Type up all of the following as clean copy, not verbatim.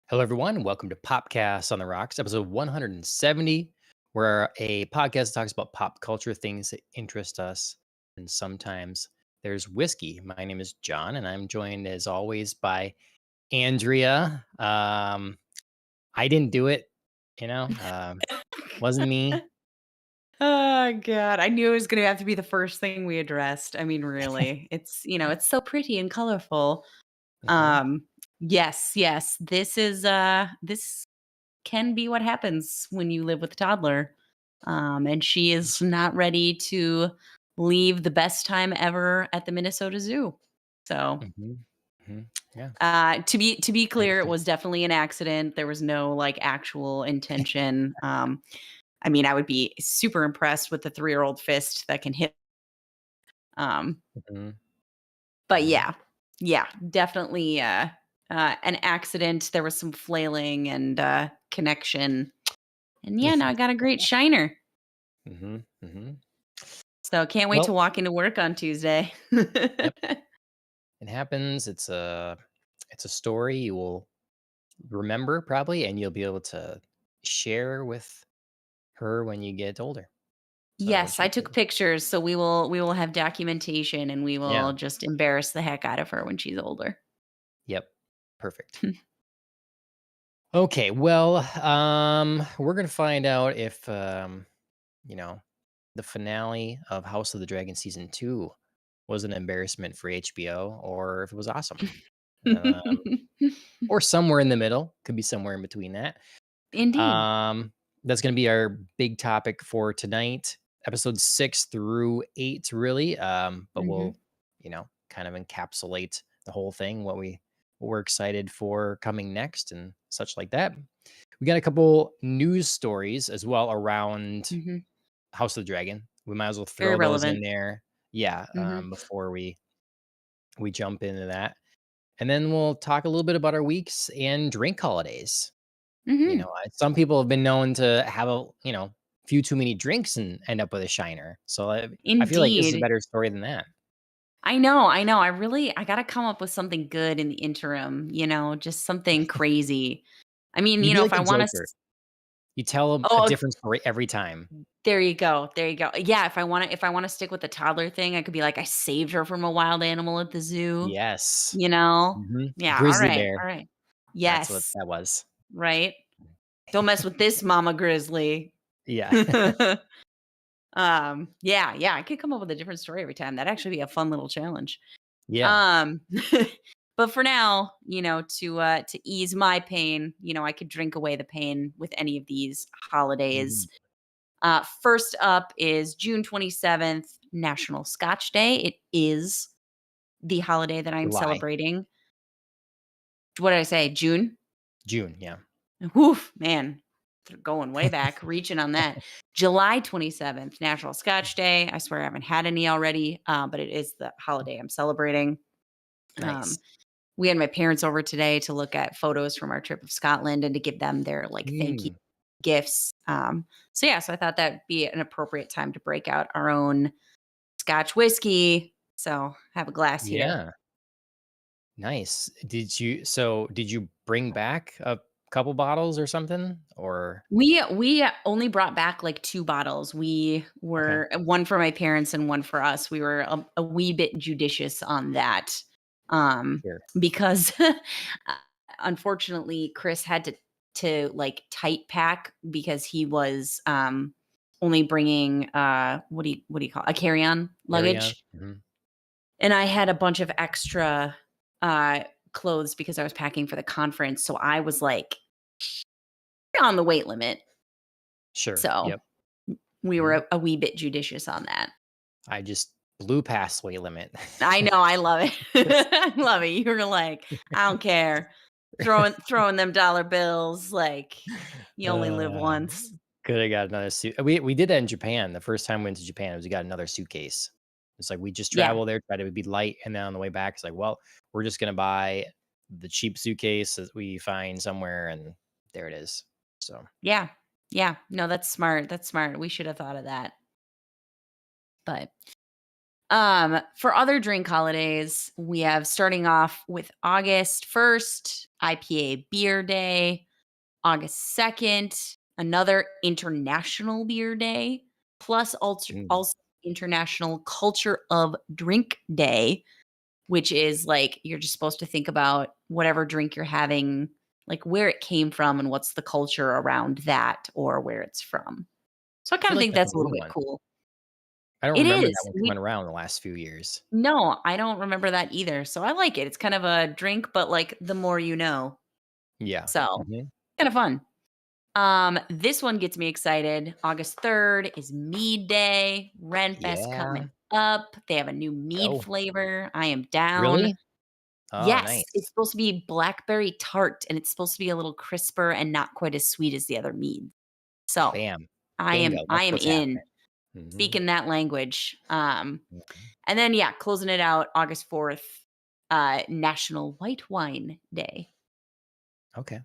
Hello, everyone. Welcome to Popcast on the Rocks, episode 170, where a podcast talks about pop culture, things that interest us. And sometimes there's whiskey. My name is John, and I'm joined, as always, by Andrea. I didn't do it, wasn't me. Oh god, I knew it was gonna have to be the first thing we addressed. I mean, really, it's so pretty and colorful. Mhm. Um, yes, this can be what happens when you live with a toddler. And she is not ready to leave the best time ever at the Minnesota Zoo. So, Mhm. Mhm. Yeah. to be I clear, it understand. was definitely an accident. There was no like actual intention. I mean, I would be super impressed with the 3-year-old fist that can hit. Um, Mhm. but Mhm. yeah, definitely an accident. There was some flailing and connection, and yeah, now I got a great shiner. Mhm. Mhm. So can't wait to Well, walk into work on Tuesday. yep, it happens. It's a story you will remember probably, and you'll be able to share with her when you get older. So when Yes, she I took grows. pictures, so we will have documentation, and we Yeah. will just embarrass the heck out of her when she's older. Yep. Perfect. Okay. Well, we're gonna find out if you know, the finale of House of the Dragon season 2 was an embarrassment for HBO or if it was awesome. Um, or somewhere in the middle. Could be somewhere in between that. Indeed. Um, that's gonna be our big topic for tonight, episode 6 through 8, really. But Mhm. we'll, kind of encapsulate the whole thing, what we're excited for coming next and such like that. We got a couple news stories as well around Mhm. House of the Dragon. We might as well Very throw those in relevant. there. Yeah, Mhm. before we jump into that. And then we'll talk a little bit about our weeks and drink holidays. Mhm. Some people have been known to have few too many drinks and end up with a shiner. So I feel like this is a Indeed. better story than that. I know, I know. I gotta come up with something good in the interim, just something crazy. I mean, You'd be if like I the wanna Joker. You tell them a oh, different story every time. there you go, there you go. Yeah, if I wanna stick with the toddler thing, I could be like, "I saved her from a wild animal at the zoo," Yes. you know? Mhm. Yeah, Grizzly bear. all right. That's what Yes, that was. right? "Don't mess with this mama grizzly." Yeah. Yeah, yeah, I could come up with a different story every time. That'd actually be a fun little challenge. Yeah. Um, but for now, to ease my pain, I could drink away the pain with any of these holidays. Mhm. First up is June 27th, National Scotch Day. It is the holiday that I'm July. celebrating. What did I say? June? June, yeah. Woof, man. Going way back, reaching on that. July 27th, National Scotch Day. I swear I haven't had any already, but it is the holiday I'm celebrating. Nice. Um, we had my parents over today to look at photos from our trip of Scotland and to give them their like thank you Mm. gifts. So yeah, so I thought that'd be an appropriate time to break out our own Scotch whiskey. So have a glass here. Yeah. Nice. Did you bring back a couple bottles or something? Or We only brought back like 2 bottles. We okay, were one for my parents and one for us. We were a wee bit judicious on that, sure. because, unfortunately, Chris had to, like, tight pack because he was, only bringing, what do you call a carry-on Carry on. luggage, Mhm. and I had a bunch of extra, uh, clothes because I was packing for the conference, so I was, like, on the weight limit. Sure. So Yep. we were Mhm. a wee bit judicious on that. I just blew past weight limit. I know, I love it. I love it. You were like, "I don't care." Throwing them dollar bills, like, you only live Uh, once. Coulda got another suit. We did that in Japan. The first time we went to Japan was we got another suitcase. It's like we just Yeah, travel there, try to be light, and then on the way back, it's like, well, we're just gonna buy the cheap suitcase that we find somewhere, and there it is. So yeah, yeah. No, that's smart, that's smart. We should have thought of that. But, for other drink holidays, we have starting off with August 1st, IPA Beer Day. August 2nd, another International Beer Day, plus mm, also International Culture of Drink Day, which is like you're just supposed to think about whatever drink you're having, like where it came from and what's the culture around that or where it's from. So I I kind feel of like think that's a that's a new little bit one. cool. I don't It remember that is. one coming We around in the last few years. No, I don't remember that either. So I like it. It's kind of a drink, but like the more you know. Yeah. So Mhm. kind of fun. This one gets me excited. August 3rd is Mead Day. Renfest Yeah. coming up. They have a new mead Go. flavor. I am down. Really? Oh, Yes, it's nice. supposed to be blackberry tart and it's supposed to be a little crisper and not quite as sweet as the other mead. So Bam. I am Bingo. I That's am what's in happening. Mhm. speaking that language. Mhm. And then yeah, closing it out August 4th, National White Wine Day. Okay.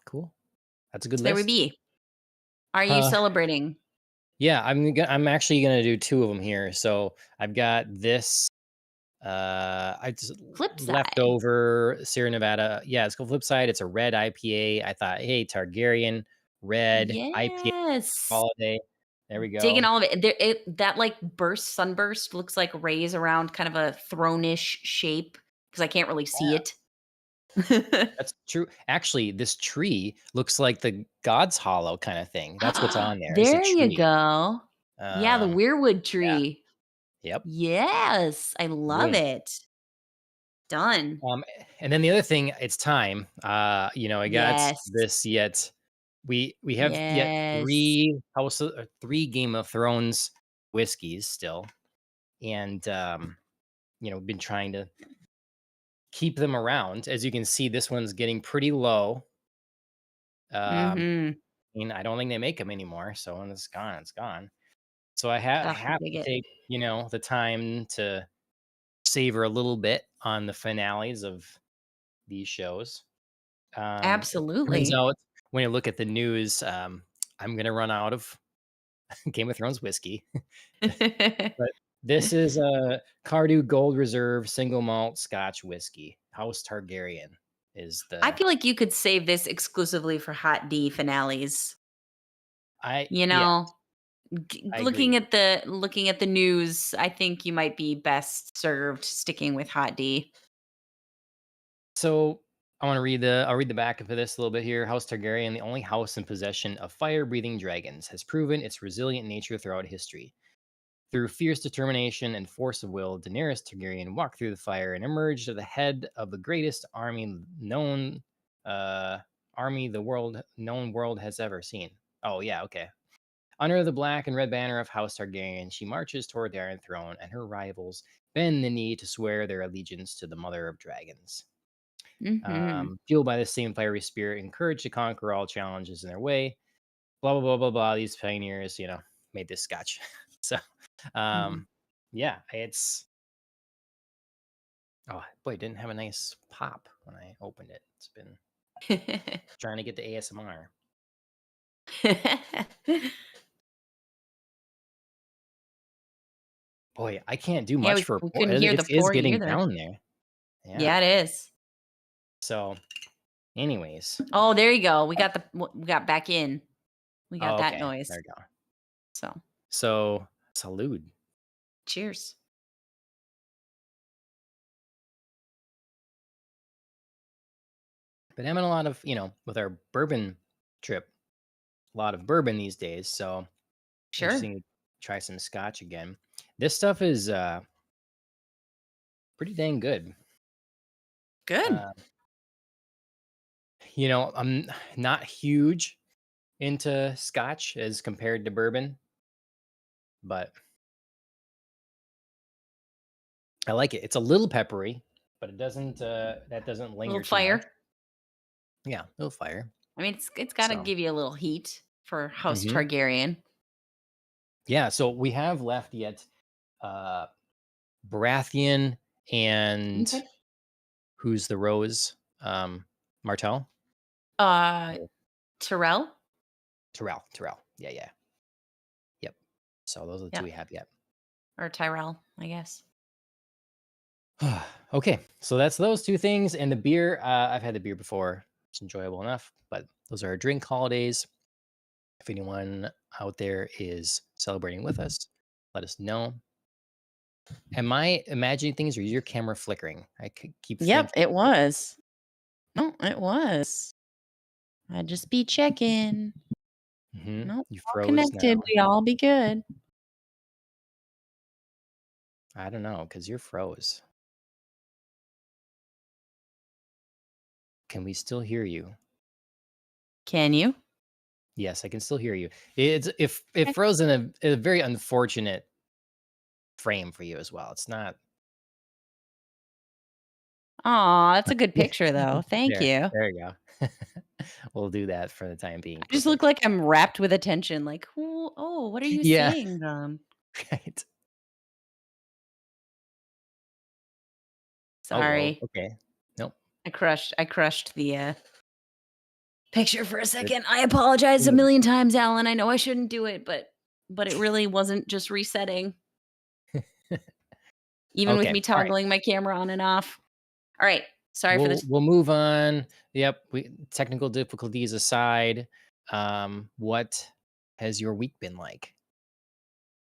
Cool. That's a good So there we list. be. Are you Uh, celebrating? yeah, I'm actually gonna do 2 of them here. So, I've got this, I just Flip side. leftover Sierra Nevada, yeah, it's called Flipside. It's a red IPA. I thought, "Hey, Targaryen red IPA Yes. holiday." There we Digging go. all of it. There it that, like, sunburst looks like rays around kind of a throne-ish shape because I can't really see it. That's true. Actually, this tree looks like the God's Hollow kinda thing. That's what's on there, is a There you tree. go. Yeah, the Um, weirwood yeah. tree. Yep. Yes, I love Win. it. Done. And then the other thing, it's time. I got Yes. this yet. we have yet Yes. 3 Game of Thrones whiskeys still, and, we've been trying to keep them around. As you can see, this one's getting pretty low. Mhm. I don't think they make them anymore, so when it's gone, it's gone. So I Tough to have dig to it. take, the time to savor a little bit on the finales of these shows. It turns Absolutely. out when you look at the news, I'm gonna run out of Game of Thrones whiskey. But this is a Cardew Gold Reserve single malt Scotch whiskey. House Targaryen is I the feel like you could save this exclusively for Hot D finales. I You yeah, know, I agree. looking at the news, I think you might be best served sticking with Hot D. So I'll read the back of this a little bit here. House Targaryen, the only house in possession of fire-breathing dragons, has proven its resilient nature throughout history. Through fierce determination and force of will, Daenerys Targaryen walked through the fire and emerged at the head of the greatest uh, army the world has ever seen. Oh yeah, okay. Under the black and red banner of House Targaryen, she marches toward the Iron Throne, and her rivals bend the knee to swear their allegiance to the Mother of Dragons. Mhm. Fueled by the same fiery spirit, encouraged to conquer all challenges in their way. Blah blah blah blah blah. These pioneers, made this scotch. So, Mhm. um, yeah, it's oh boy, it didn't have a nice pop when I opened it. It's been trying to get the ASMR. Boy, I can't do Yeah, much for we pour. couldn't hear the It's pour getting either. down there. Yeah, Yeah. it is. So, anyways, Oh, there you go. We got back in. We got oh that okay, noise. there we go. So, So, salute. cheers. Been having a lot of with our bourbon trip, a lot of bourbon these days. So Sure. interesting to try some scotch again. This stuff is pretty dang good. Good. Uh, I'm not huge into scotch as compared to bourbon, but I like it. It's a little peppery, but it doesn't that doesn't A little linger too much. fire. Yeah, a little fire. I mean, it's got to So, give you a little heat for House mhm. Targaryen. Yeah, so we have left yet uh Baratheon and Okay. who's the Rose? Martell? Uh, Or Terrell. Terrell. Yeah, yeah. Yep. So those are the 2 Yeah, we have yet. or Tyrell, I guess. Okay, so that's those 2 things, and the beer, I've had the beer before. It's enjoyable enough, but those are our drink holidays. If anyone out there is celebrating with us, let us know. Am I imagining things or is your camera flickering? I keep Yep, thinking it was. No, it was. I'd just be checking. Nope, you all froze connected. now. We all be good. I don't know because you're froze. Can we still hear you? Can you? Yes, I can still hear you. It's if it Okay. froze in a very unfortunate frame for you as well. It's not Aw, that's a good picture though. Thank there. you. There you go. We'll do that for the time being. I just look Perfect. like I'm wrapped with attention. Like, who? Oh, what are you Yeah. saying? Right. Oh well. Sorry, Okay. Nope. I crushed the picture for a Good. second. I apologize a Good. million times, Alan. I know I shouldn't do it, but it really wasn't just resetting, even with Okay. me All right. toggling my camera on and off. All right. Sorry for this. We'll move on. Yep. Technical difficulties aside, what has your week been like?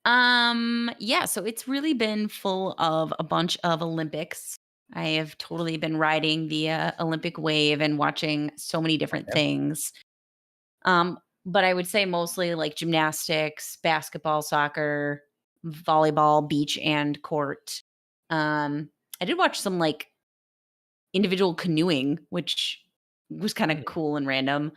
Yeah, so it's really been full of a bunch of Olympics. I have totally been riding the Olympic wave and watching so many different Okay. things. But I would say mostly like gymnastics, basketball, soccer, volleyball, beach and court. I did watch some like individual canoeing, which was kind of Ooh, cool and random.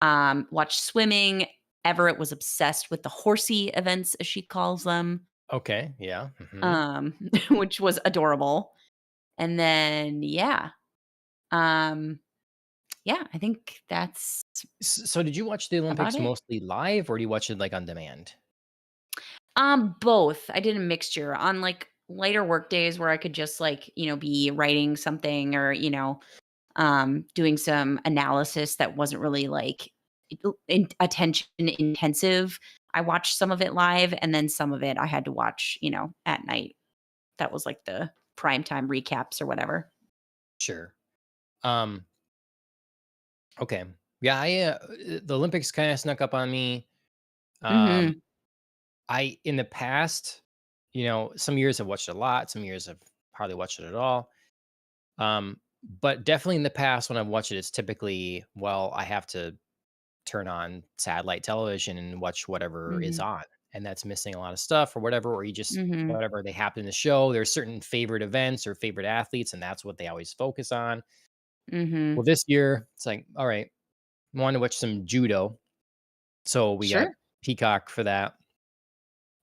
Watched swimming. Everett was obsessed with the horsey events, as she calls them, Okay. Yeah. um, which was adorable. And then, um, yeah, I think that's So did you watch the about Olympics it. mostly live or do you watch it like on demand? Both. I did a mixture on like lighter work days where I could just like, be writing something or, doing some analysis that wasn't really like attention intensive. I watched some of it live and then some of it I had to watch, at night. That was like the primetime recaps or whatever. Sure. Um, okay. Yeah, the Olympics kind of snuck up on me. Um, Mhm. I in the past, some years I've watched a lot, some years I've hardly watched it at all. But definitely in the past when I've watched it, it's typically, well, I have to turn on satellite television and watch whatever is Mhm. on. And that's missing a lot of stuff or whatever, or you just Mhm. whatever they happen to show. There's certain favorite events or favorite athletes, and that's what they always focus on. Well, Mhm. this year, it's like, all right, I want to watch some judo. So we got Sure. Peacock for that.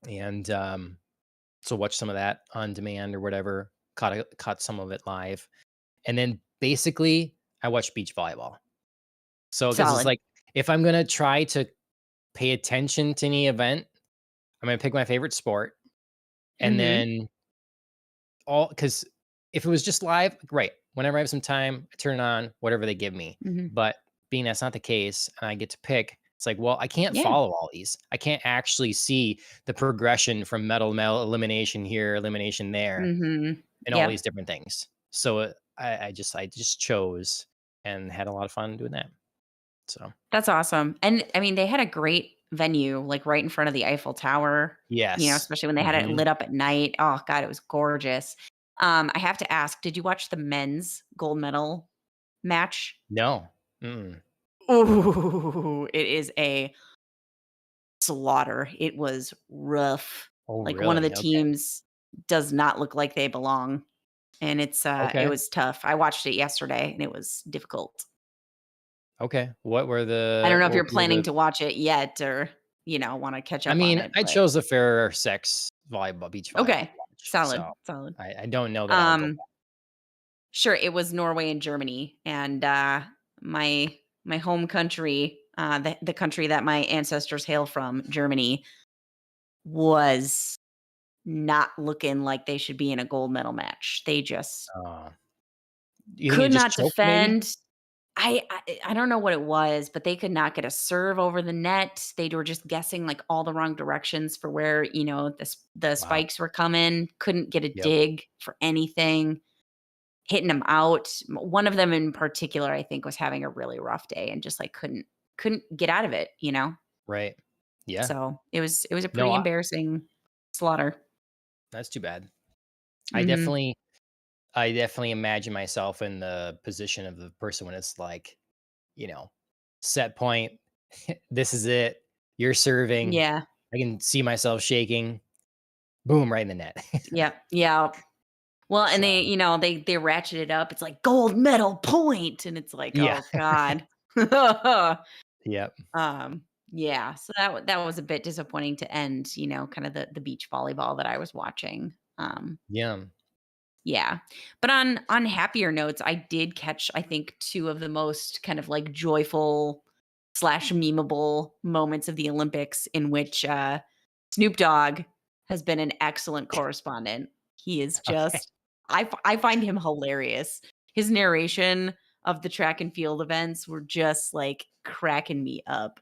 And so watch some of that on demand or whatever. Caught some of it live. And then basically I watch beach volleyball. So because it's Solid. like if I'm gonna try to pay attention to any event, I'm gonna pick my favorite sport and Mhm. then all because if it was just live, great. Whenever I have some time, I turn it on, whatever they give me. Mhm. But being that's not the case, and I get to pick, it's like, well, I can't Yeah. follow all these. I can't actually see the progression from metal to metal, elimination here, elimination there, Mhm. and all Yep. these different things. So I just chose and had a lot of fun doing that. So That's awesome. And I mean, they had a great venue, like right in front of the Eiffel Tower, yes. especially when they had it Hmm. lit up at night. Oh God, it was gorgeous. I have to ask, did you watch the men's gold medal match? No. Mm. Ooh, it is a slaughter. It was rough. Oh, Like one of the really? Okay. teams does not look like they belong. And it Okay. was tough. I watched it yesterday and it was difficult. Okay. I don't know if What you're were planning the to watch it yet or, want to catch I up on mean, it, I but chose a fair sex beach volleyball to okay. watch, so Solid, solid. I don't know that I'll go Um, back. sure, it was Norway and Germany, and, my home country, the country that my ancestors hail from, Germany, was not looking like they should be in a gold medal match. They just Uh, you think you could just not choked maybe? defend. I don't know what it was, but they could not get a serve over the net. They were just guessing, like, all the wrong directions for where, the Wow. spikes were coming, couldn't get a Yep. dig for anything, hitting them out. One of them in particular, I think, was having a really rough day and just, like, couldn't get out of it? Right. Yeah. So, it was a No, pretty embarrassing slaughter. that's too bad. I Mhm. definitely I definitely imagine myself in the position of the person when it's like, you know, set point, this is it, you're serving, Yeah. I can see myself shaking, boom, right in the net. Yeah. Yeah. Well, and So, they ratchet it up. It's like gold medal point, and it's like, yeah. oh god. Yep. Yeah. So that was a bit disappointing to end. Kind of the beach volleyball that I was watching. Yeah. Yeah, but on happier notes, I did catch I think two of the most kind of like joyful slash memeable moments of the Olympics in which Snoop Dogg has been an excellent correspondent. He is Okay. just I find him hilarious. His narration of the track and field events were just like cracking me up.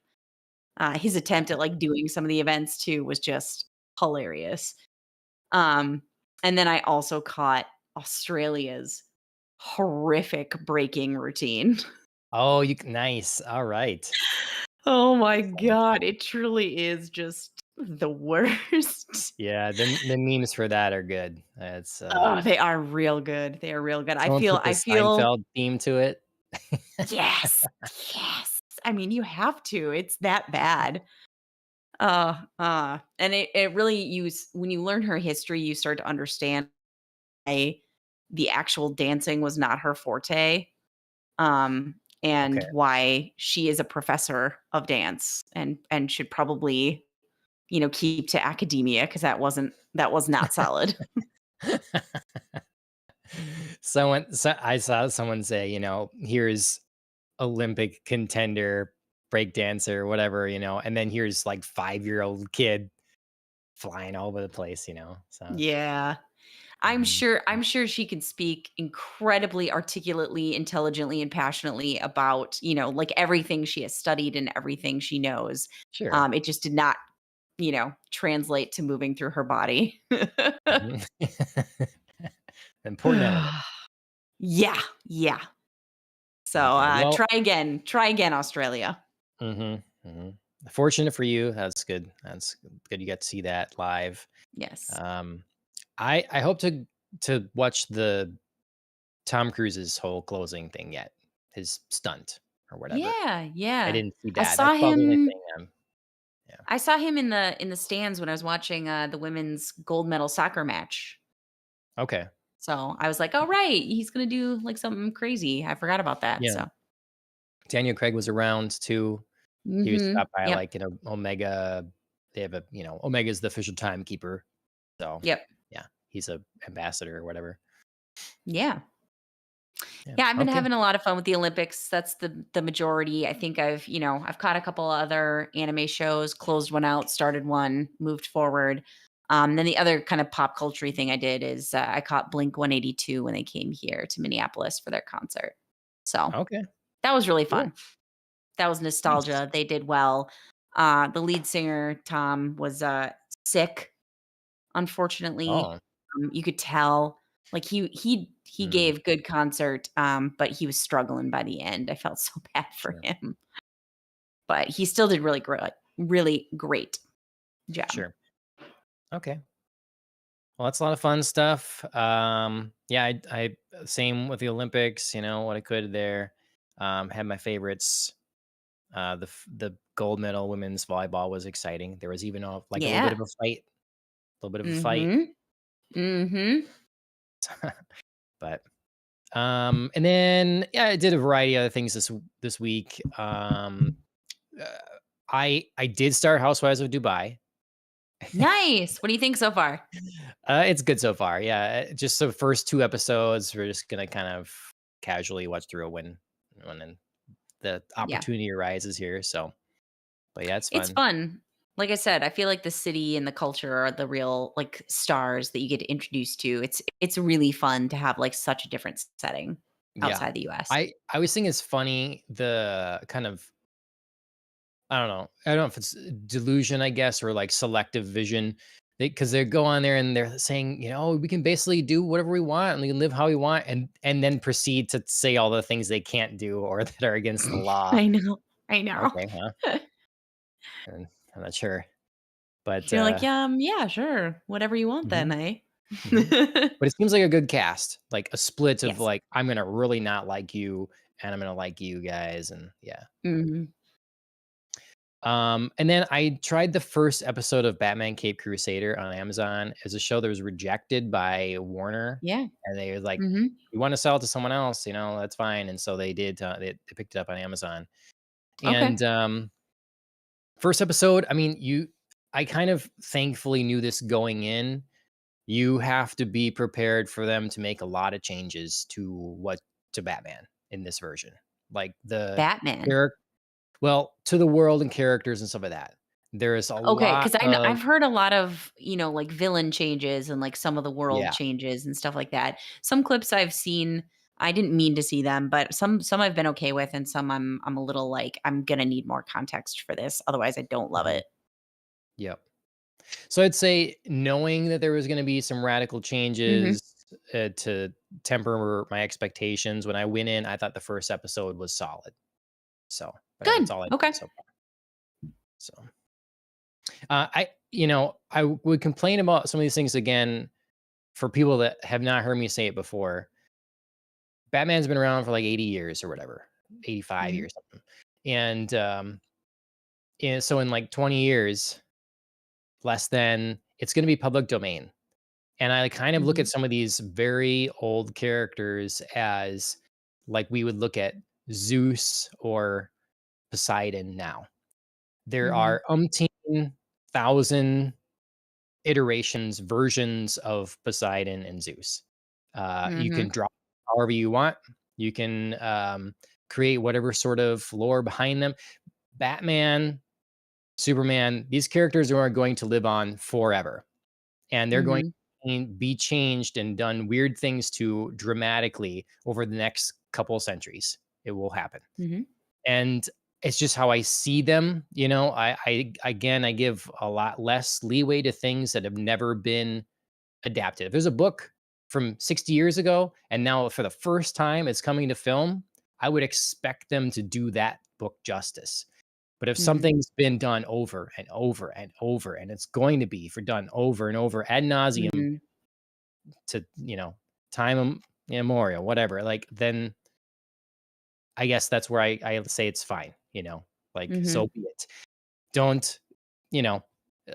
His attempt at like doing some of the events too was just hilarious. Um, and then I also caught Australia's horrific breaking routine. Oh, nice. All right. Oh my Excellent. god, it truly is just the worst. Yeah, the memes for that are good. It's Oh, they are real good. They are real good. I someone feel put the I feel Seinfeld theme to it. yes, yes. I mean, you have to. It's that bad. And it really when you learn her history, you start to understand why the actual dancing was not her forte. Um, and Okay. why she is a professor of dance and should probably, keep to academia because that was not solid. I saw someone say, here's Olympic contender, break dancer, whatever, and then here's like 5-year-old kid flying all over the place, so. Yeah. I'm Mhm. sure I'm sure she can speak incredibly articulately, intelligently, and passionately about, like everything she has studied and everything she knows. Sure. It just did not, translate to moving through her body. Mhm. Important element. Yeah, yeah. So, Okay, well. try again, Australia. Mhm, mhm. Fortunate for you, that's good. That's good you got to see that live. Yes. Um, I hope to watch the Tom Cruise's whole closing thing yet, his stunt or whatever. Yeah, I yeah. didn't see I that. saw That's about the only him thing, yeah. I saw him in the stands when I was watching, the women's gold medal soccer match. Okay. So, I was like, "Oh, right, he's gonna do, like, something crazy." I forgot about that, Yeah. so Daniel Craig was around too. He was Mhm. stopped by, Yep. like, Omega. They have a Omega's the official timekeeper, so, Yep. yeah, he's a ambassador or whatever. Yeah. Yeah, Yeah, I've been okay. having a lot of fun with the Olympics. That's the majority. I think I've caught a couple other anime shows, closed one out, started one, moved forward. Then the other kind of pop culture thing I did is I caught Blink 182 when they came here to Minneapolis for their concert. So Okay, that was really cool. fun. That was Nice. nostalgia. They did well. The lead singer, Tom, was sick, unfortunately. Oh, You could tell, like, he mm, gave good concert, but he was struggling by the end. I felt so bad for sure, him, but he still did really great job. sure. Okay. Well, that's a lot of fun stuff. Yeah, I same with the Olympics. What I could there. Had my favorites. The gold medal women's volleyball was exciting. There was even like a little bit Yeah. of a fight, a little bit of a fight. Mhm. Mhm. But and then yeah, I did a variety of other things this week. Uh, I did start Housewives of Dubai. Nice. What do you think so far? It's good so far. Yeah, just the first 2 episodes, we're just gonna kind of casually watch through when then the Yeah. opportunity arises here, so but yeah, it's It's fun. fun. Like I said, I feel like the city and the culture are the real, like, stars that you get introduced to. It's really fun to have, like, such a different setting Yeah. outside the US. I always think it's funny the kind of I don't know. I don't know if it's delusion, I guess, or like selective vision. Because they go on there and they're saying, "Oh, we can basically do whatever we want and we can live how we want," and then proceed to say all the things they can't do or that are against the law. I know. I know. Okay, huh? And I'm not sure, but You're like, yeah, sure. Whatever you want then, mhm, eh?" mhm. But it seems like a good cast, like a split of Yes. like I'm gonna really not like you, and I'm gonna like you guys, and yeah. Mhm. And then I tried the first episode of Batman Cape Crusader on Amazon as a show that was rejected by Warner, Yeah. and they were like, Mhm. "You want to sell it to someone else, that's fine." And so they did. They picked it up on Amazon. Okay. And first episode, I mean, I kind of thankfully knew this going in. You have to be prepared for them to make a lot of changes to Batman in this version, like Batman. there. Well, to the world and characters and stuff like that. There is a Okay, lot because of I've heard a lot of, like, villain changes and, like, some of the world yeah, changes and stuff like that. Some clips I've seen, I didn't mean to see them, but some I've been okay with, and some I'm a little like, "I'm gonna need more context for this, otherwise I don't love mhm, it." yep. So I'd say knowing that there was gonna be some radical Mhm. changes, to temper my expectations, when I went in, I thought the first episode was solid. So, but that's Good. all I've seen Okay. so far. So, I would complain about some of these things again for people that have not heard me say it before. Batman's been around for like 80 years or whatever, 85 Mhm. years, something. And so in like 20 years, less than, it's going to be public domain. And I kind of look at Mhm. some of these very old characters as like we would look at. Zeus or Poseidon now. There Mhm. are umpteen thousand iterations, versions of Poseidon and Zeus. You can Mhm. draw however you want. You can create whatever sort of lore behind them. Batman, Superman, these characters are going to live on forever, and they're going Mhm. to be changed and done weird things to dramatically over the next couple of centuries. It will happen. Mhm. And it's just how I see them, you know. I again, I give a lot less leeway to things that have never been adapted. If there's a book from 60 years ago and now for the first time it's coming to film, I would expect them to do that book justice. But if Mhm. something's been done over and over and over, and it's going to be for done over and over ad nauseum Mhm. to, time immemorial, whatever, like, then I guess that's where I say it's fine, like, so Mhm. be it. Don't, you know,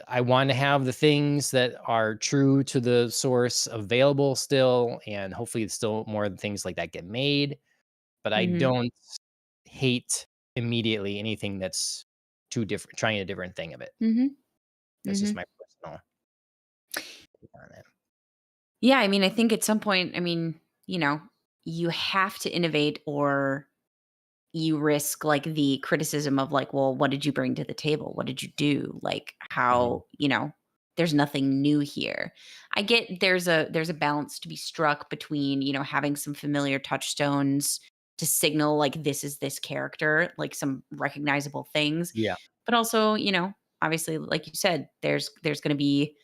I want to have the things that are true to the source available still, and hopefully still more things like that get made. But I Mhm. don't hate immediately anything that's too different, trying a different thing of it. Mhm. That's just Mhm. my personal take on it. Yeah, I mean, I think at some point, I mean, you know, you have to innovate or you risk like the criticism of like, well, what did you bring to the table? What did you do? Like Mhm. how, there's nothing new here. I get there's a balance to be struck between, having some familiar touchstones to signal like this is this character, like some recognizable things, Yeah, but also, obviously like you said, there's going to be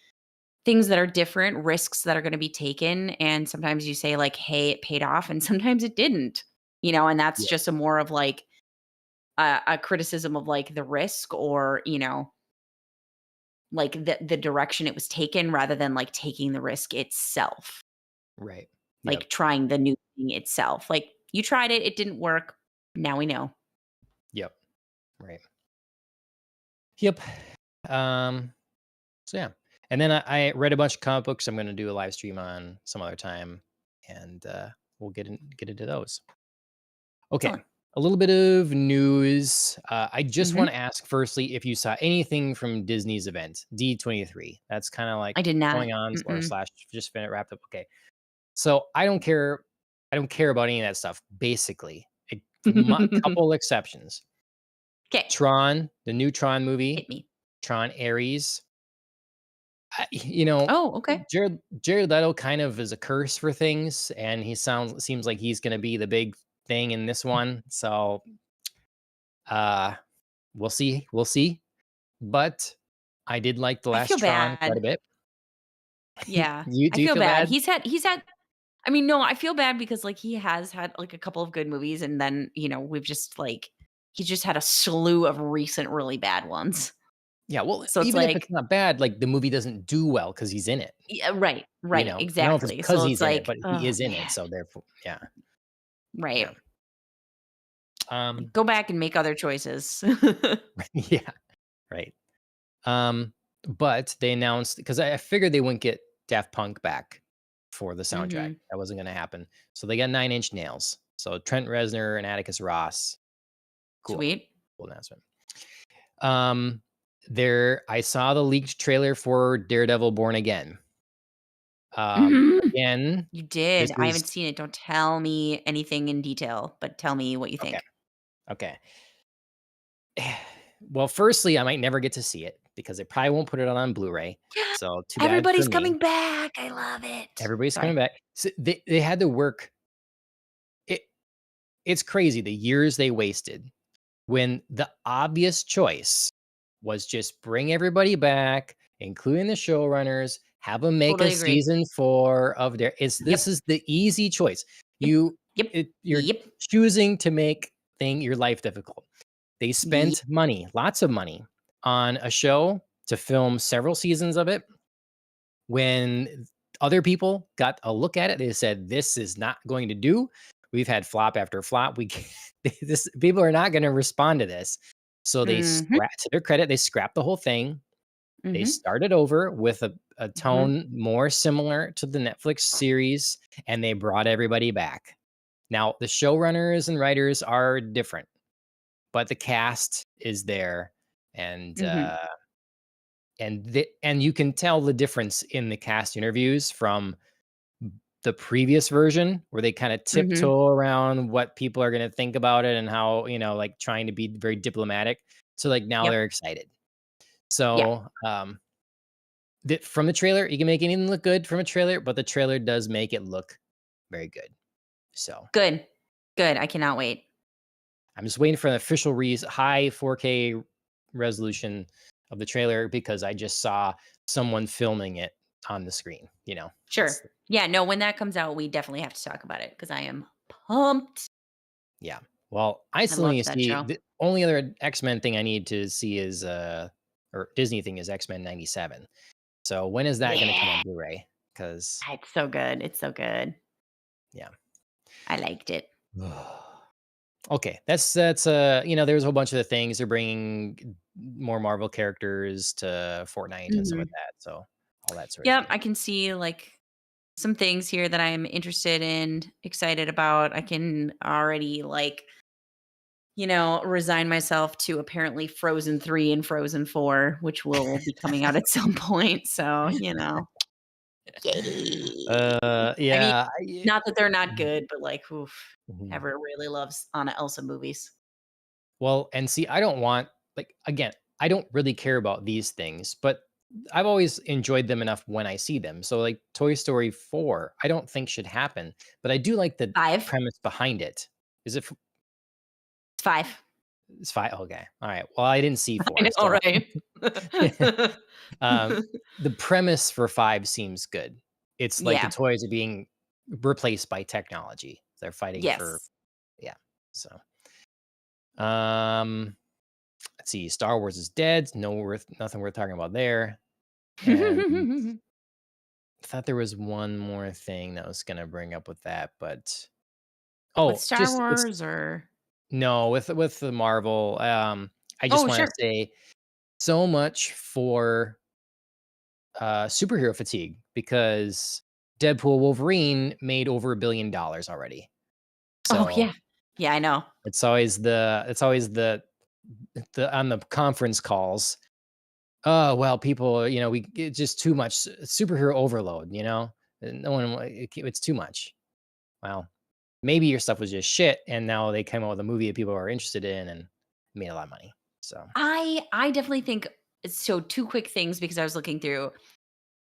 things that are different, risks that are gonna be taken, and sometimes you say like, "Hey, it paid off," and sometimes it didn't, and that's yeah, just a more of like a criticism of like the risk or, like the direction it was taken rather than like taking the risk itself, right. Yep, like trying the new thing itself. Like, you tried it, it didn't work, now we know. yep, right. Yep. Um, so yeah. And then I read a bunch of comic books I'm gonna do a live stream on some other time, and we'll get into those. Okay. Excellent. A little bit of news. I just want Mhm. to ask firstly if you saw anything from Disney's event, D23. That's kind of like I did not. going on or Mm-mm. slash just been wrapped up. Okay. So I don't care. I don't care about any of that stuff, basically. Couple exceptions. 'Kay. Tron, the new Tron movie, Hit me. Tron Ares. Oh, okay. Jared Leto kind of is a curse for things, and seems like he's gonna be the big thing in this one. So uh we'll see. But I did like the I last feel Tron quite a bad. bit. Yeah, You I do you feel feel bad. bad? He's had I mean, no, I feel bad because, like, he has had, like, a couple of good movies, and then, we've just, like he's just had a slew of recent really bad ones. Yeah, well, So it's even if it's like not bad, like, the movie doesn't do well because he's in it, yeah, right, right, I don't know if it's exactly. because So it's he's in it, like, but he oh, is in it, man. so therefore yeah, Right. yeah. Um, Go back and make other choices. yeah, right. Um, but they announced because I figured they wouldn't get Daft Punk back for the soundtrack. Mhm. That wasn't gonna happen. So they got Nine Inch Nails. So Trent Reznor and Atticus Ross. Cool. Sweet. Cool announcement. Um, I saw the leaked trailer for Daredevil Born Again. Mhm. Again, You this did. I is haven't seen it. Don't tell me anything in detail, but tell me what you okay, think. okay. Well, firstly, I might never get to see it because they probably won't put it on Blu-ray. So too bad for Everybody's me. coming back. I love it. Everybody's coming Sorry. back. So they had to work. It it's crazy the years they wasted when the obvious choice was just bring everybody back, including the showrunners, have them make a Totally agree. season 4 of their this Yep. is the easy choice. Yep. Yep. You're Yep. choosing to make your life difficult. They Yep. spent money, lots of money, on a show to film several seasons of it. When other people got a look at it, they said, "This is not going to do. We've had flop after flop. We can't, this people are not going to respond to this." So they Mhm. scrapped. To their credit, they scrapped the whole thing. They Mhm. started over with a Mhm. tone more similar to the Netflix series, and they brought everybody back. Now, the showrunners and writers are different, but the cast is there, and Mhm. and you can tell the difference in the cast interviews from the previous version where they kind of Mhm. tiptoe around what people are going to think about it and how, like trying to be very diplomatic. So like now Yep. they're excited. Yeah. So from the trailer, you can make anything look good from a trailer, but the trailer does make it look very good. So Good. Good. I cannot wait. I'm just waiting for an official high 4K resolution of the trailer because I just saw someone filming it on the screen. Sure. That's Yeah, no, when that comes out, we definitely have to talk about it because I am pumped. Yeah. Well, I I still need loved to that see show. the only other X-Men thing I need to see is or Disney thing is X-Men 97. So when is that gonna come Yeah. on Blu-ray? Because It's so good. It's so good. yeah. I liked it. Okay. That's there's a whole bunch of the things. They're bringing more Marvel characters to Fortnite and stuff like Mhm. that. So all that sort of Yep, thing. I can see, like, some things here that I'm interested in, excited about. I can already, like, resign myself to apparently Frozen 3 and Frozen 4, which will be coming out at some point, so, yay. I mean, Yeah. not that they're not good, but, like, oof, Mhm. Ever really loves Anna Elsa movies. Well, and see, I don't want again, I don't really care about these things, but I've always enjoyed them enough when I see them. So like Toy Story 4, I don't think should happen, but I do like the 5. premise behind it. Is it It's 5. it's fine. Okay. All right. Well, I didn't see I 4, know, so right? um the premise for 5 seems good. It's like the Yeah. toys are being replaced by technology. They're fighting for Yes. yeah. So, um let's see, Star Wars is dead. Nothing worth talking about there. And I thought there was one more thing that I was gonna bring up with that, but With oh, Star just it's Wars or no, with the Marvel, I just Oh, wanna sure. say so much for superhero fatigue because Deadpool Wolverine made over $1 billion already. Oh, So yeah. Yeah, I know. it's always the on the conference calls. Oh, well, people, it's just too much superhero overload, and no one, it's too much. Well, maybe your stuff was just shit, and now they came out with a movie that people are interested in and made a lot of money. So, I definitely think so 2 quick things because I was looking through.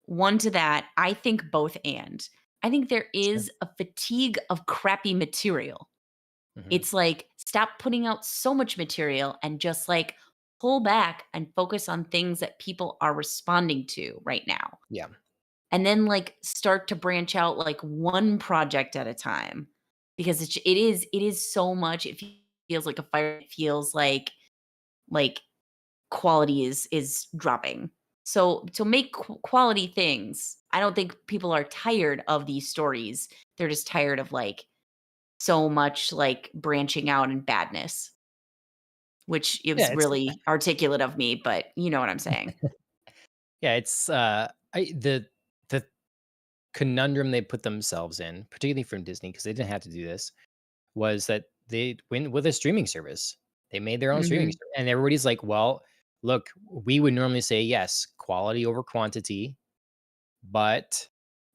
One to that, I think both and. I think there sure. is a fatigue of crappy material. Hmm. It's like, stop putting out so much material and just, like, pull back and focus on things that people are responding to right now. Yeah. And then, like, start to branch out, like, one project at a time because it is so much. It feels like a fire. It feels like quality is dropping. So make quality things. I don't think people are tired of these stories. They're just tired of like so much like branching out and badness, which it Yeah. was really articulate of me, but you know what I'm saying. It's the conundrum they put themselves in, particularly from Disney, because they didn't have to do this, was that they went with a streaming service. They made their own streaming Mhm. service, and everybody's like, "Well, look, we would normally say yes, quality over quantity, but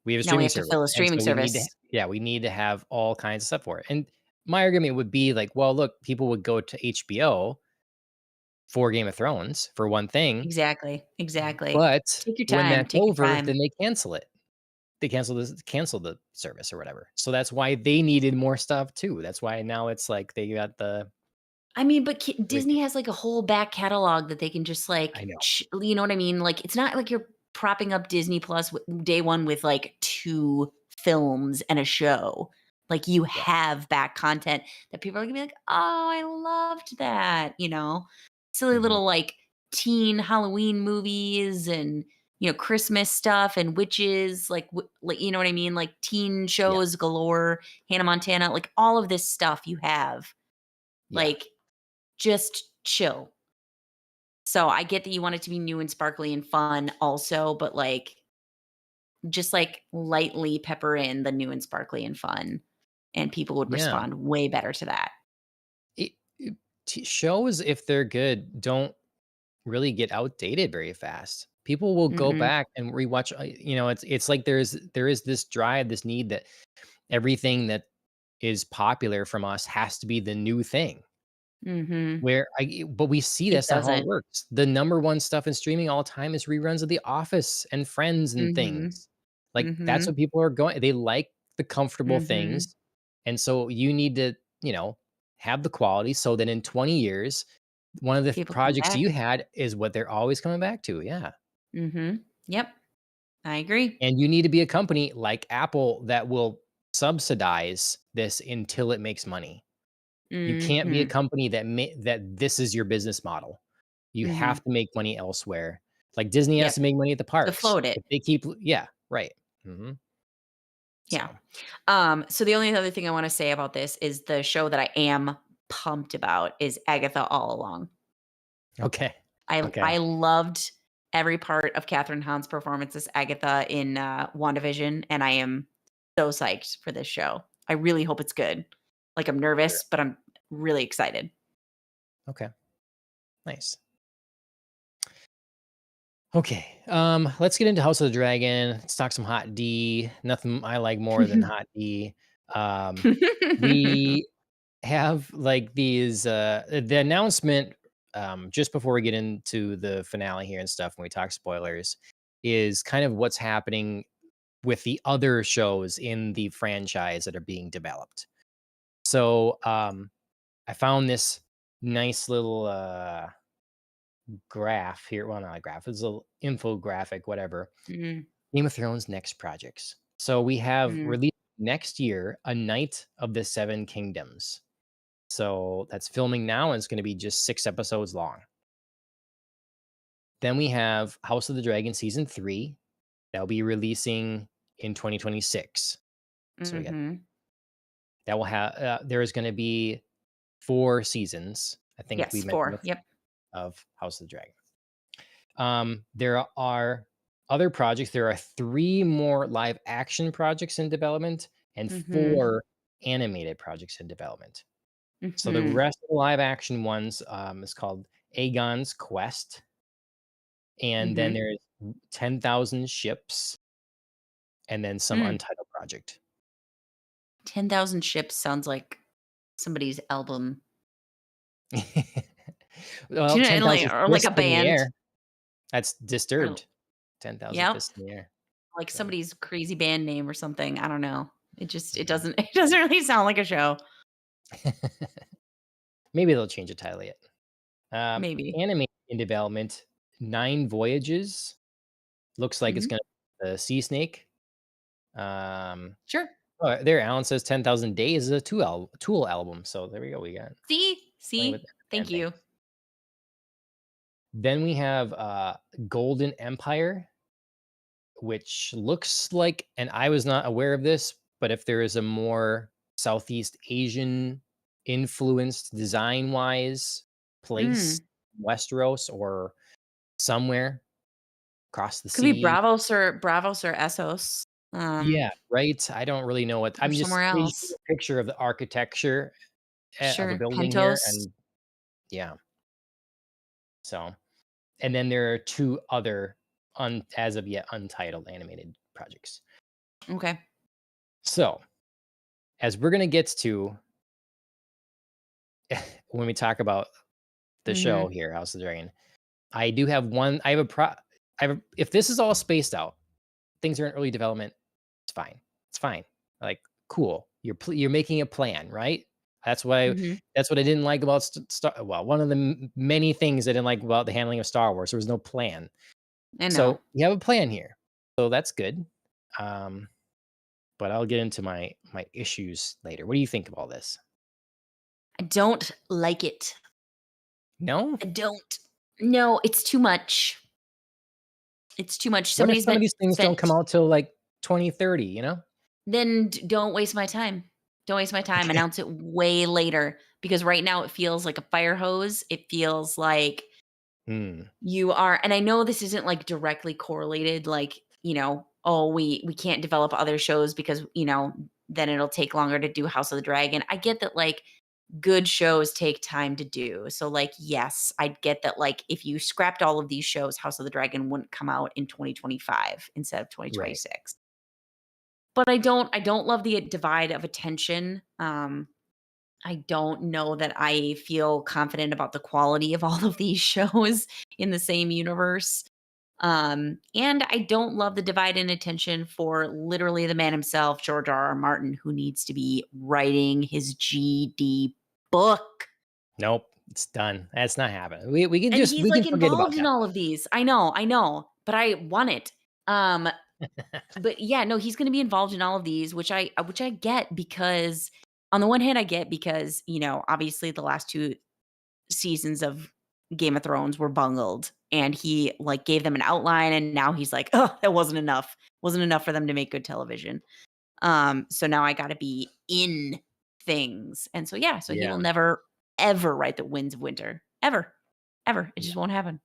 we have a Now we streaming have to service, fill a and streaming so service. we need to have all kinds of stuff for it." And my argument would be like, "Well, look, people would go to HBO for Game of Thrones for one thing, Exactly. Exactly. but Take your when time. that's Take your over, time. then they cancel it. They cancel the service or whatever. So that's why they needed more stuff too. That's why now it's like they got the I mean, but everything. Disney has, like, a whole back catalog that they can just, I like, know. you know what I mean? Like, it's not like you're propping up Disney Plus day 1 with, like, 2 films and a show. Like, you Yeah. have back content that people are gonna be like, "Oh, I loved that," you know? Silly Mhm. little, like, teen Halloween movies and, Christmas stuff and witches, like, you know what I mean? Like, teen Yeah. shows galore, Hannah Montana, like, all of this stuff you have. Yeah. Like, just chill. So I get that you want it to be new and sparkly and fun also, but, like, just, like, lightly pepper in the new and sparkly and fun and people would Yeah. respond way better to that. Shows, if they're good, don't really get outdated very fast. People will go Mm-mm, back and rewatch. It's like there is this drive, this need that everything that is popular from us has to be the new thing. mhm. But we see It that's not how it doesn't. works. The number one stuff in streaming all the time is reruns of The Office and Friends and Mhm, things. Like, that's mhm, what people are going they like the comfortable mhm. things, and so you need to, have the quality so that in 20 years, one of the People come projects back. you had is what they're always coming back to, yeah. Mhm. Yep, I agree. And you need to be a company like Apple that will subsidize this until it makes money. You can't be a Mhm, company that this is your business model. You have mhm. to make money elsewhere. Like, Disney has Yep, to make money at the to parks. float it. If they keep yeah, right. Mhm. Yeah. So, So the only other thing I wanna say about this is the show that I am pumped about is Agatha All Along. okay. Okay. I loved every part of Catherine Hahn's performance as Agatha in, WandaVision, and I am so psyched for this show. I really hope it's good. Like, I'm Sure. nervous, but I'm really excited. Okay. Nice. Okay. Let's get into House of the Dragon. Let's talk some Hot D. Nothing I like more than Hot D. Um, we have like these the announcement just before we get into the finale here and stuff when we talk spoilers is kind of what's happening with the other shows in the franchise that are being developed. So I found this nice little graph here. Well, not a graph, it's a little infographic, whatever. Mm, Game of Thrones next projects. So we have mm, released next year A Knight of the Seven Kingdoms. So that's filming now, and it's gonna be just 6 episodes long. Then we have House of the Dragon season 3 that'll be releasing in 2026. So we got mhm. that will have there is gonna be 4 seasons, I think we Yes, mentioned 4. before, Yep. of House of the Dragon. There are other projects. There are 3 more live action projects in development and Mhm, 4 animated projects in development. So the mhm, rest of the live action ones, is called Aegon's Quest, and then mhm. there's 10,000 Ships, and then some Mm. untitled project. 10,000 Ships sounds like somebody's album. Do Well, you know, 10,000 like Fists a in the band Air, that's or Disturbed. 10,000 yep, Fists in the Air. like So, somebody's crazy band name or something, I don't know. It mhm. doesn't it doesn't really sound like a show. Maybe they'll change the title yet. Maybe. Anime in development, 9 Voyages. Looks like it's Mhm. gonna be the Sea Snake. Um, Sure. oh, there, Alan says 10,000 Days is a Tool album, so there we go, we got See? playing with See? the Thank band thing. you. Then we have, Golden Empire, which looks like, and I was not aware of this, but if there is a more Southeast Asian influenced design-wise place, Mm. Westeros or somewhere across the Could be sea. Bravos or Essos, Yeah, right? I don't really know what or I'm just somewhere visually else. a picture of the architecture, of a Sure. building here, Pentos. and yeah, so and then there are 2 other as of yet untitled animated projects. Okay. So, as we're gonna get to when we talk about the show Mhm. here, House of the Dragon, I do have one I have a if this is all spaced out, things are in early development, it's fine. It's fine. Like, cool. You're making a plan, right? That's why Mhm. that's what I didn't like about Star well, one of the many things I didn't like about the handling of Star Wars. There was no plan. I know. So, you have a plan here. So that's good. Um, but I'll get into my issues later. What do you think of all this? I don't like it. No? I don't. No, it's too much. It's too much. What if Somebody's some of been these things don't come spent out till, like, 2030, you know? then don't waste my time. Don't waste my time. Okay. Announce it way later because right now it feels like a fire hose. It feels like Hmm. you are and I know this isn't, like, directly correlated, like, "Oh, we can't develop other shows because, then it'll take longer to do House of the Dragon. I get that, like, good shows take time to do. So, like, yes, I get that, like, if you scrapped all of these shows, House of the Dragon wouldn't come out in 2025 instead of Right. 2026. But I don't love the divide of attention. I don't know that I feel confident about the quality of all of these shows in the same universe. And I don't love the divide in attention for literally the man himself, George R. R. Martin, who needs to be writing his GD book. Nope. It's done. That's not happening. We can And just he's we can like forget about involved in that. all of these. I know, but I want it. Um, but yeah, no, he's gonna be involved in all of these, which I get because on the one hand, I get because, obviously the last 2 seasons of Game of Thrones were bungled, and he, like, gave them an outline, and now he's like, "Oh, that wasn't enough. Wasn't enough for them to make good television." So now I gotta be in things. And so, yeah, so he will Yeah. never, ever write The Winds of Winter. Ever. Ever. It Yeah. just won't happen.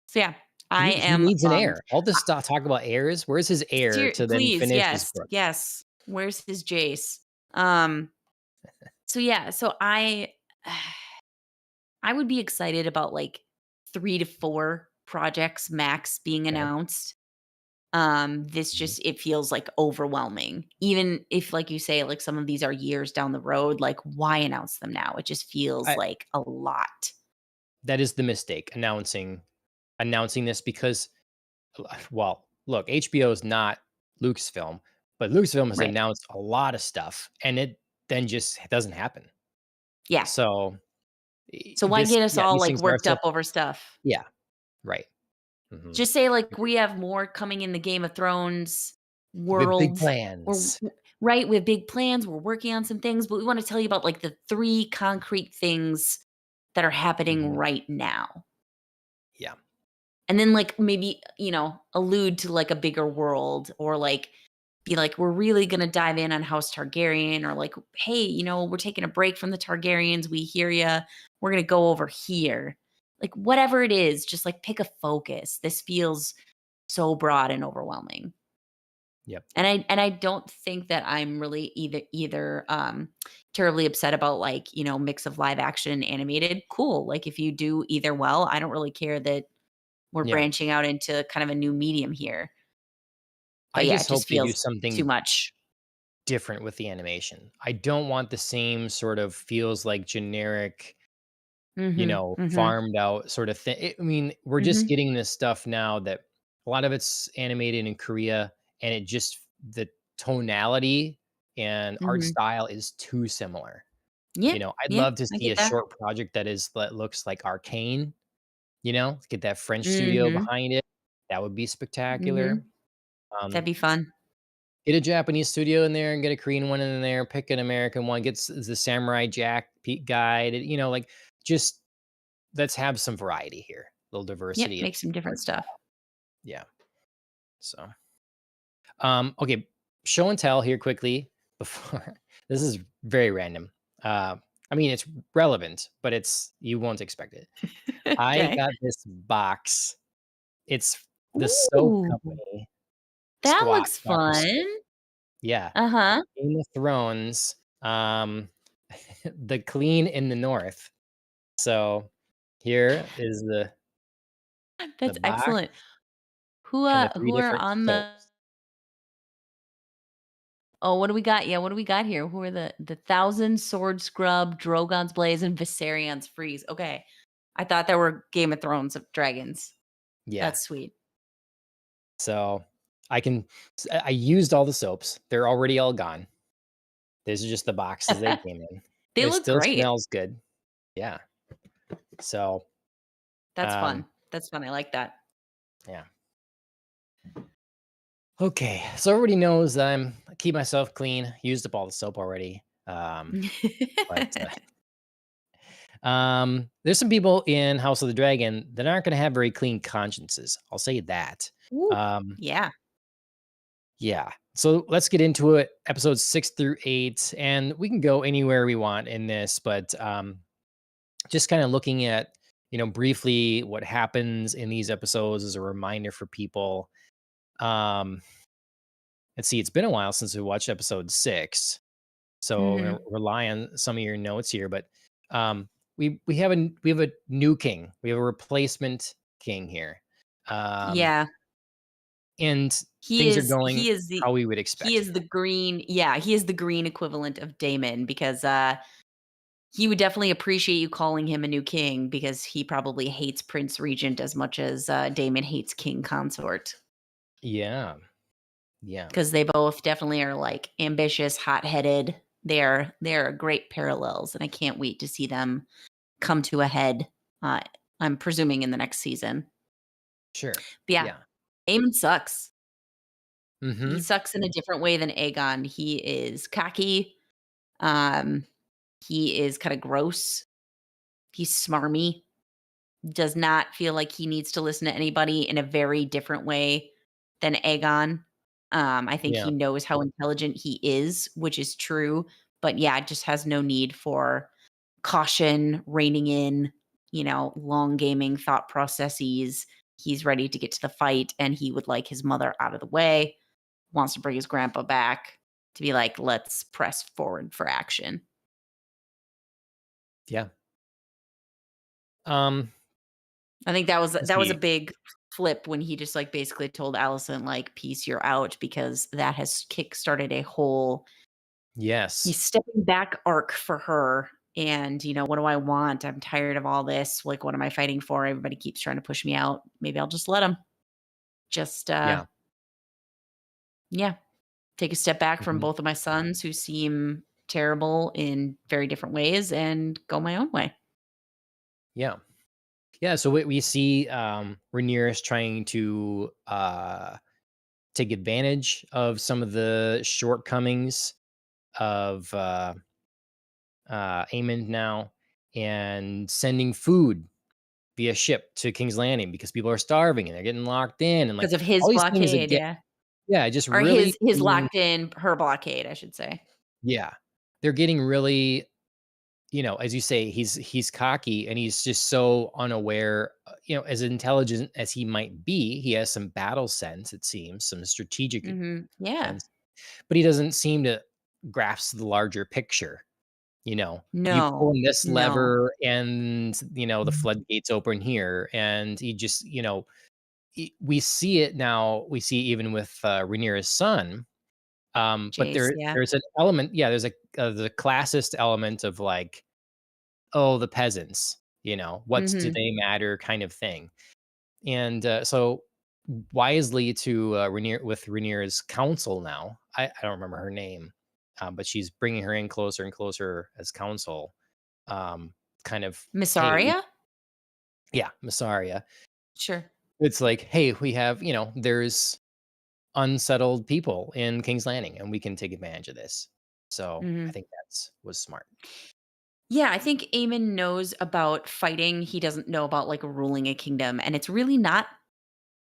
So, yeah, I He am needs an bummed. heir. All this stuff talk about heirs. Where's his heir to then Please, finish his yes, book? yes. Where's his Jace? Um, so yeah, so I would be excited about, like, 3 to 4 projects max being Okay. announced. This Mhm. just it feels, like, overwhelming. Even if, like you say, like, some of these are years down the road, like, why announce them now? It just feels I like a lot. That is the mistake, announcing this because, well, look, HBO is not Lucasfilm, but Lucasfilm has Right. announced a lot of stuff, and it then just doesn't happen. Yeah. So, So why get us all, these like, things are worked so up over stuff? yeah, right. Mhm. Just say, like, we have more coming in the Game of Thrones With big world. We're plans. right, we have big plans, we're working on some things, but we wanna tell you about, like, the 3 concrete things that are happening Mhm. right now. Yeah. And then, like, maybe, allude to, like, a bigger world, or, like, be like, "We're really gonna dive in on House Targaryen," or, like, "Hey, we're taking a break from the Targaryens, we hear ya. We're gonna go over here." Like, whatever it is, just, like, pick a focus. This feels so broad and overwhelming. Yep. And I don't think that I'm really either terribly upset about, like, mix of live action and animated. Cool. Like, if you do either well, I don't really care that we're Yeah. branching out into kind of a new medium here. I But yeah, just it just hope they do feels too something much. different with the animation. I don't want the same sort of feels like generic, Mhm. Mhm. farmed out sort of thing. I mean, we're just Mhm. getting this stuff now that a lot of it's animated in Korea, and the tonality and art Mhm. style is too similar. Yeah. I'd Yeah. love to I see get a that. short project that looks like Arcane, get that French studio Mhm. behind it. That would be spectacular. Mhm. That'd Um, be fun. Get a Japanese studio in there and get a Korean one in there, pick an American one, gets the Samurai Jack guide, like, just let's have some variety here, a little Yep. diversity in Make some different art stuff. style. Yeah. So, okay, show and tell here quickly before this is very random. I mean, it's relevant, but you won't expect it. I Okay. got this box. It's the soap Ooh, company, that Squat looks Bar fun. Soap. Yeah. Uh-huh. Game of Thrones, the Clean in the North. So, here is the That's box excellent. Who, and the uh, 3 who are different on the soaps. Oh, what do we got? Yeah, what do we got here? Who are the Thousand Sword Scrub, Drogon's Blaze, and Viserion Freeze? Okay. I thought there were Game of Thrones of dragons. Yeah. That's sweet. So, I used all the soaps. They're already all gone. These are just the boxes they came in. They It look still great. smells good. Yeah. So, That's um, fun. That's fun. I like that. yeah. Okay. So everybody knows I keep myself clean. Used up all the soap already. But there's some people in House of the Dragon that aren't going to have very clean consciences. I'll say that. Ooh, Um, yeah. yeah. So let's get into it. Episodes 6 through 8, and we can go anywhere we want in this, but just kind of looking at briefly what happens in these episodes as a reminder for people. Um, let's see, it's been a while since we watched episode 6, so I'm gonna Mhm. rely on some of your notes here, but, we have a new king. We have a replacement king here, um, Yeah. and He things are is going he is the how we would he expect is here. the green yeah, he is the green equivalent of Damon because, he would definitely appreciate you calling him a new king because he probably hates Prince Regent as much as, Damon hates King Consort. Yeah, yeah, Because they both definitely are, like, ambitious, hot-headed. They're great parallels, and I can't wait to see them come to a head, uh, I'm presuming in the next season. sure. But yeah, Yeah. Aemon sucks. He Mhm. sucks in a different way than Aegon. He is cocky, um, he is kinda gross, he's smarmy, does not feel like he needs to listen to anybody in a very different way than Aegon. I think Yeah, he knows how intelligent he is, which is true, but yeah, just has no need for caution, reining in, long gaming thought processes. He's ready to get to the fight and he would like his mother out of the way, wants to bring his grandpa back to be like, let's press forward for action. yeah. Um, I think that was let's that was a see. big flip when he just like basically told Allison like, "Peace, you're out," because that has kickstarted a whole Yes. he's stepping back arc for her. And what do I want? I'm tired of all this. Like, what am I fighting for? Everybody keeps trying to push me out. Maybe I'll just let him. Just Yeah. yeah, take a step back from Mhm. both of my sons who seem terrible in very different ways and go my own way. Yeah. Yeah, so we see, Rhaenyra trying to, take advantage of some of the shortcomings of, Aemond now, and sending food via ship to King's Landing because people are starving and they're getting locked in and, like, Because of his all these things that blockade, get yeah. yeah, just Or really his being locked in her blockade, I should say. yeah. They're getting really as you say, he's cocky and he's just so unaware, as intelligent as he might be, he has some battle sense, it seems, some strategic Mhm. Yeah. sense, but he doesn't seem to grasp the larger picture. You pull No. on this No. lever and, the floodgates open here. And he just, we see it now. We see even with Rhaenyra's son. But Jace, yeah. there's an element, yeah, there's the classist element of like, oh, the peasants, what do Mhm. they matter kind of thing. And so wisely to Rhaenyra's council now, I don't remember her name, but she's bringing her in closer and closer as council. Um, kind of, hey, Missaria? yeah, Massaria. Sure. It's like, hey, we have, there's unsettled people in King's Landing, and we can take advantage of this. So I Mhm. think that's was smart. Yeah, I think Aemon knows about fighting, he doesn't know about, like, ruling a kingdom, and it's really not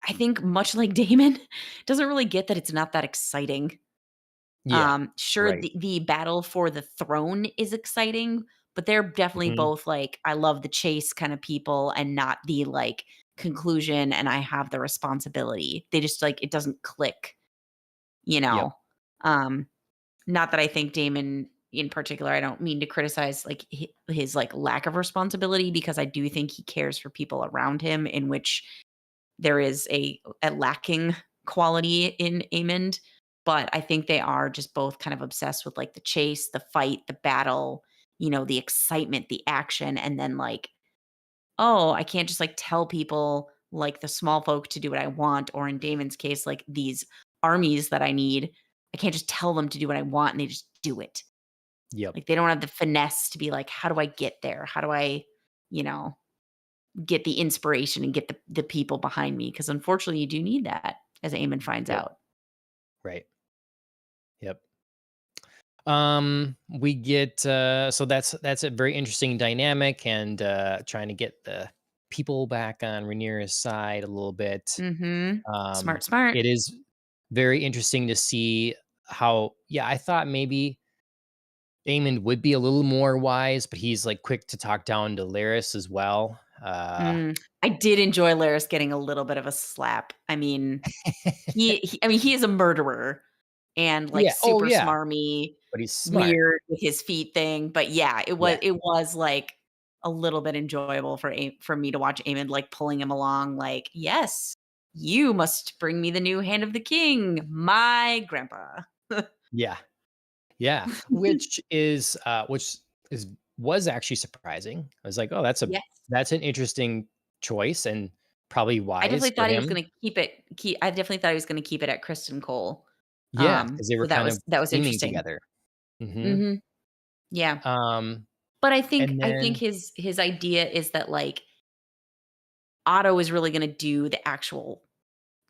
I think much like Daemon, doesn't really get that it's not that exciting. Yeah, Sure, right. the battle for the throne is exciting, but they're definitely Mhm. both like, I love the chase kind of people and not the like conclusion and I have the responsibility. They just like it doesn't click, you Yep. know. Um, Not that I think Damon in particular, I don't mean to criticize like his like lack of responsibility because I do think he cares for people around him in which there is a lacking quality in Amond, but I think they are just both kind of obsessed with, like, the chase, the fight, the battle, the excitement, the action, and then, like, "Oh, I can't just, like, tell people, like, the small folk to do what I want," or in Damon's case, like, these armies that I need, I can't just tell them to do what I want, and they just do it. Yep. Like, they don't have the finesse to be like, "How do I get there? How do I" you know get the inspiration and get the people behind me because unfortunately you do need that as Eamon finds Yep. out. Right. Yep. We get so that's a very interesting dynamic and trying to get the people back on Rhaenyra's side a little bit. Mhm. Um, Smart, smart. it is very interesting to see how yeah, I thought maybe Aemond would be a little more wise, but he's like quick to talk down to Laris as well. I did enjoy Laris getting a little bit of a slap. I mean, he I mean, he is a murderer, and, like, Yeah. Oh, super yeah. smarmy, But he's smart. weird with his feet thing, but yeah, Yeah. it was, like, a little bit enjoyable for me to watch Aemond, like, pulling him along, like, "Yes, you must bring me the new hand of the king, my grandpa." Yeah. Yeah. Which is was actually surprising. I was like, "Oh, Yes. that's an interesting choice and probably I wise definitely for thought he was him." gonna keep I definitely thought he was gonna keep it at Kristen Cole. Yeah, because they were So kind of that was scheming interesting. together. Mhm. Mhm. Yeah. Um, But and I think then his idea is that, like, Otto is really gonna do the actual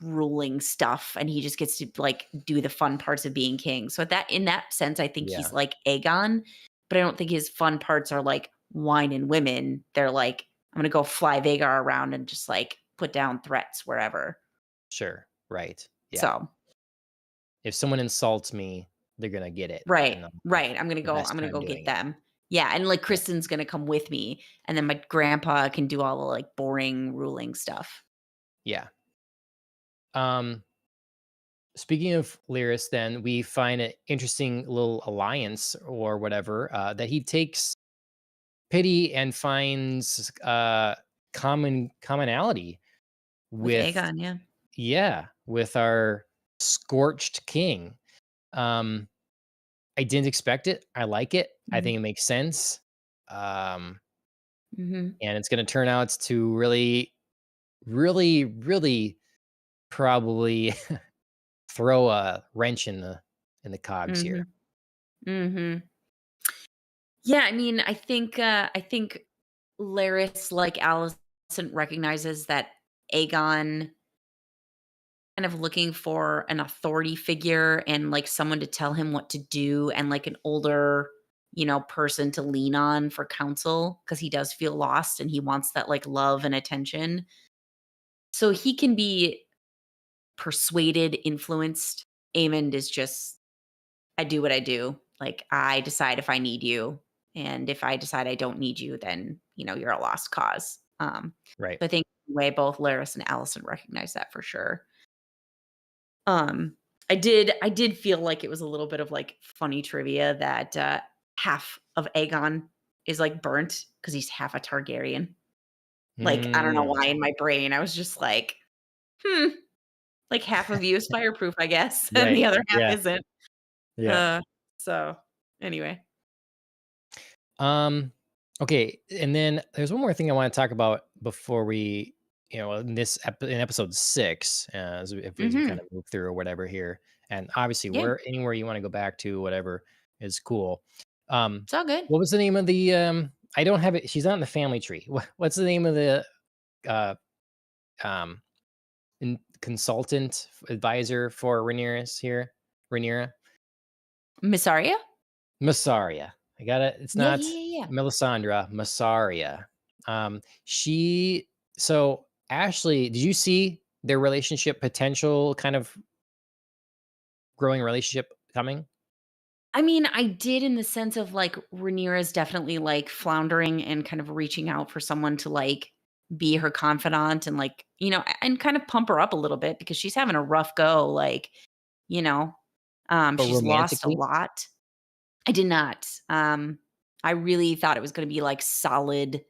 ruling stuff, and he just gets to, like, do the fun parts of being king. So that in that sense, I think he's yeah, like Aegon, but I don't think his fun parts are, like, wine and women. They're like, "I'm gonna go fly Vhagar around and just, like, put down threats wherever." sure. Right. Yeah. So If someone insults me, they're gonna get it, right, and I'll have right. the best I'm gonna time go doing get it. them. Yeah, and, like, Yeah. Kristen's gonna come with me, and then my grandpa can do all the, like, boring ruling stuff. Yeah. Um, Speaking of Lyris, then we find an interesting little alliance or whatever, that he takes pity and finds commonality With with, Aegon, yeah. yeah, with our scorched king. Um, I didn't expect it. I like it. I Mhm. think it makes sense. Um, Mhm. and it's going to turn out to really, really, really probably throw a wrench in the cogs here. Mhm. Mhm. Yeah, I mean, I think Laris, like Allison, recognizes that Aegon kind of looking for an authority figure and, like, someone to tell him what to do and, like, an older, person to lean on for counsel because he does feel lost and he wants that, like, love and attention. So he can be persuaded, influenced. Aemond is just, I do what I do. Like, I decide if I need you, and if I decide I don't need you, then, you're a lost cause. Right. So I think in a way both Laris and Allison recognize that for sure. Um, I did feel like it was a little bit of, like, funny trivia that, half of Aegon is, like, burnt because he's half a Targaryen. Like, I don't know Mm, why in my brain I was just like, "Hmm, like, half of you is fireproof, I guess, and right. the other half Yeah. isn't." Yeah. Uh, so anyway. Um, okay, and then there's one more thing I want to talk about before we, in episode 6, as we kind Mhm. of move through or whatever here, and obviously Yeah, where anywhere you want to go back to, whatever is cool. Um, it's all good. what was the name of the? I don't have it. She's not in the family tree. What's the name of the uh, um, consultant advisor for Rhaenyra's here? Rhaenyra? Missaria? Massaria. I got it. It's Yeah, not yeah, yeah, yeah. Melisandre, Massaria. She so Ashley, did you see their relationship potential kind of growing relationship coming? I mean, I did in the sense of, like, Rhaenyra's definitely, like, floundering and kind of reaching out for someone to, like, be her confidant and, like, and kind of pump her up a little bit because she's having a rough go, like, you know, But she's lost a romantically? lot. I did not. I really thought it was gonna be, like, solid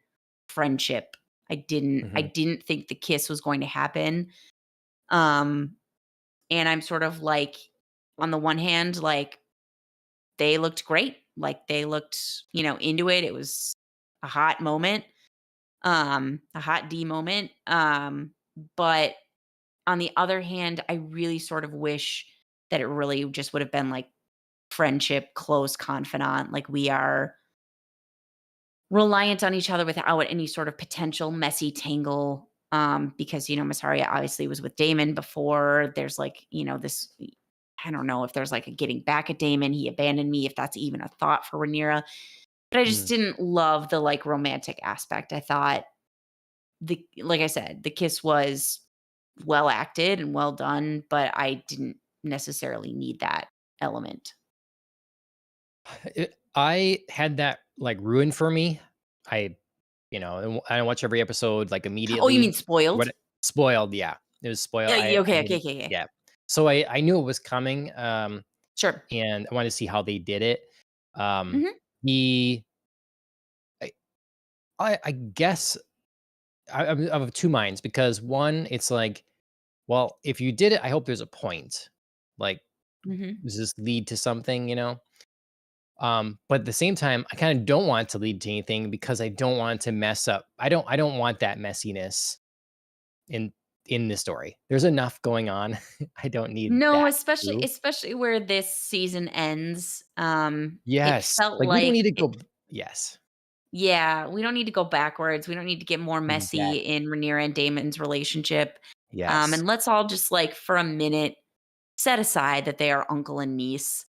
friendship. I Mhm. didn't think the kiss was going to happen. Um, and I'm sort of like, on the one hand, like, they looked great. Like, they looked, into it. It was a hot moment, a hot D moment. But on the other hand, I really sort of wish that it really just would have been like friendship, close confidant. Like, we are reliant on each other without any sort of potential messy tangle. Because, Massaria obviously was with Damon before. There's like, this, I don't know if there's like a getting back at Damon. He abandoned me, if that's even a thought for Rhaenyra. But I just Mm. didn't love the, like, romantic aspect. I thought like I said, the kiss was well acted and well done, but I didn't necessarily need that element. I had that, like, ruined for me. I and I don't watch every episode, like, Oh, you mean immediately. spoiled? What spoiled, yeah. It was spoiled. Yeah, I okay, okay, didn't okay, okay. yeah. So I knew it was coming, Sure. and I wanted to see how they did it. Um, Mhm. he I I guess I'm of 2 minds because, 1, it's like, well, if you did it, I hope there's a point. Like, Mhm. does this lead to something, you know? But at the same time, I kinda don't want it to lead to anything because I don't want it to mess up. I don't want that messiness in the story. There's enough going on. I don't need No, that especially too. especially where this season ends. It Yes. felt Like, we don't like need to it. go yes. Yeah, we don't need to go backwards. We don't need to get more messy Exactly. in Rhaenyra and Damon's relationship. Yes. And let's all just like for a minute set aside that they are uncle and niece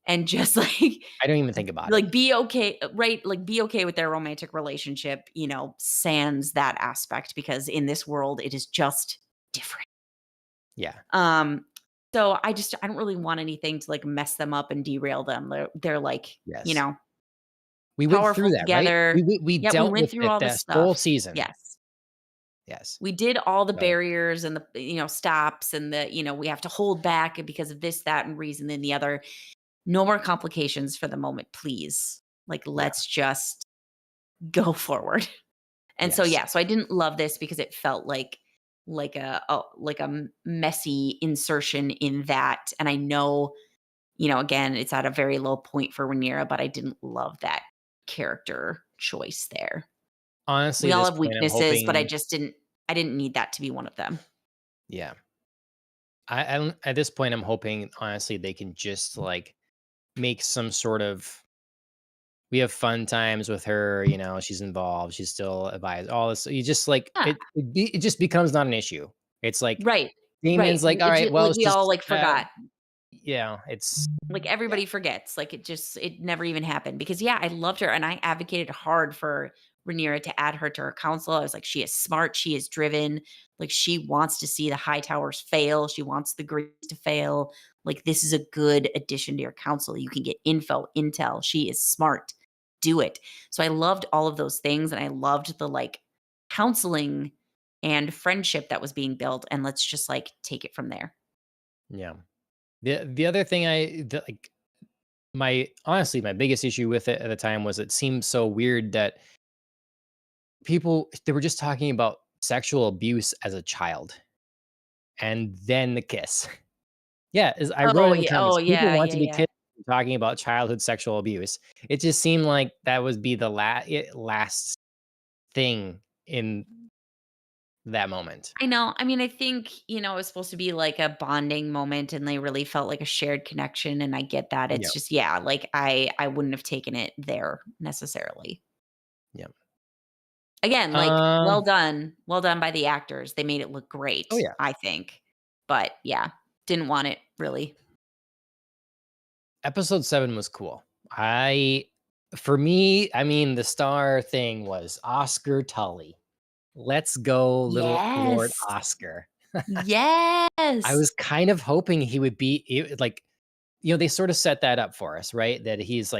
and just I don't even think about it. like be okay, right? Like be okay with their romantic relationship, sans that aspect because in this world it is just different. Yeah. Um, so I don't really want anything to like mess them up and derail them. They're like, Yes. We went through powerful that, right? together. We Yeah, we dealt went with through it all the this whole stuff. season. Yes. Yes. We did all the So, barriers and the, stops and the, we have to hold back because of this, that, and reason and the other. No more complications for the moment, please. Like, yeah. let's just go forward. And so, Yes. yeah, so I didn't love this because it felt like a messy insertion in that. And I know, again, it's at a very low point for Rhaenyra, but I didn't love that character choice there. Honestly, We at all this have point, I'm weaknesses, but hoping I didn't need that to be one of them. yeah. I don't at this point, I'm hoping, honestly, they can just, like, make some sort of we have fun times with her, she's involved, she's still advised, all this you just, like, Yeah. it just becomes not an issue. It's like, Right. Right. Damon's like, "Alright, well, Like, it's we all, just, like, forgot. it's" Like, yeah, everybody forgets. Like, it never even happened because, yeah, I loved her, and I advocated hard for Rhaenyra to add her to her council. I was like, "She is smart, she is driven, like, she wants to see the High Towers fail, she wants the Greens to fail. Like, this is a good addition to your council. You can get intel. She is smart. Do it." So I loved all of those things, and I loved the, like, counseling and friendship that was being built, and let's just, like, take it from there. yeah. The other thing like, my biggest issue with it at the time was it seemed so weird that they were just talking about sexual abuse as a child, and then the kiss. Yeah, as I wrote Oh, in the yeah. comments, Oh, people yeah, want yeah, to be yeah. kissed talking about childhood sexual abuse. It just seemed like that would be the last thing in that moment. I know. I mean, I think, it was supposed to be like a bonding moment and they really felt like a shared connection and I get that. Yeah, It's just yeah, like I wouldn't have taken it there necessarily. yeah. Again, like Um, well done by the actors. They made it look oh, great, yeah. I think. But yeah, didn't want it really. Episode 7 was cool. I For me, I mean, the star thing was Oscar Tully. Let's go, little Lord Yes. Oscar. I Yes. was kind of hoping he would be like, they sort of set that up for us, right? That he's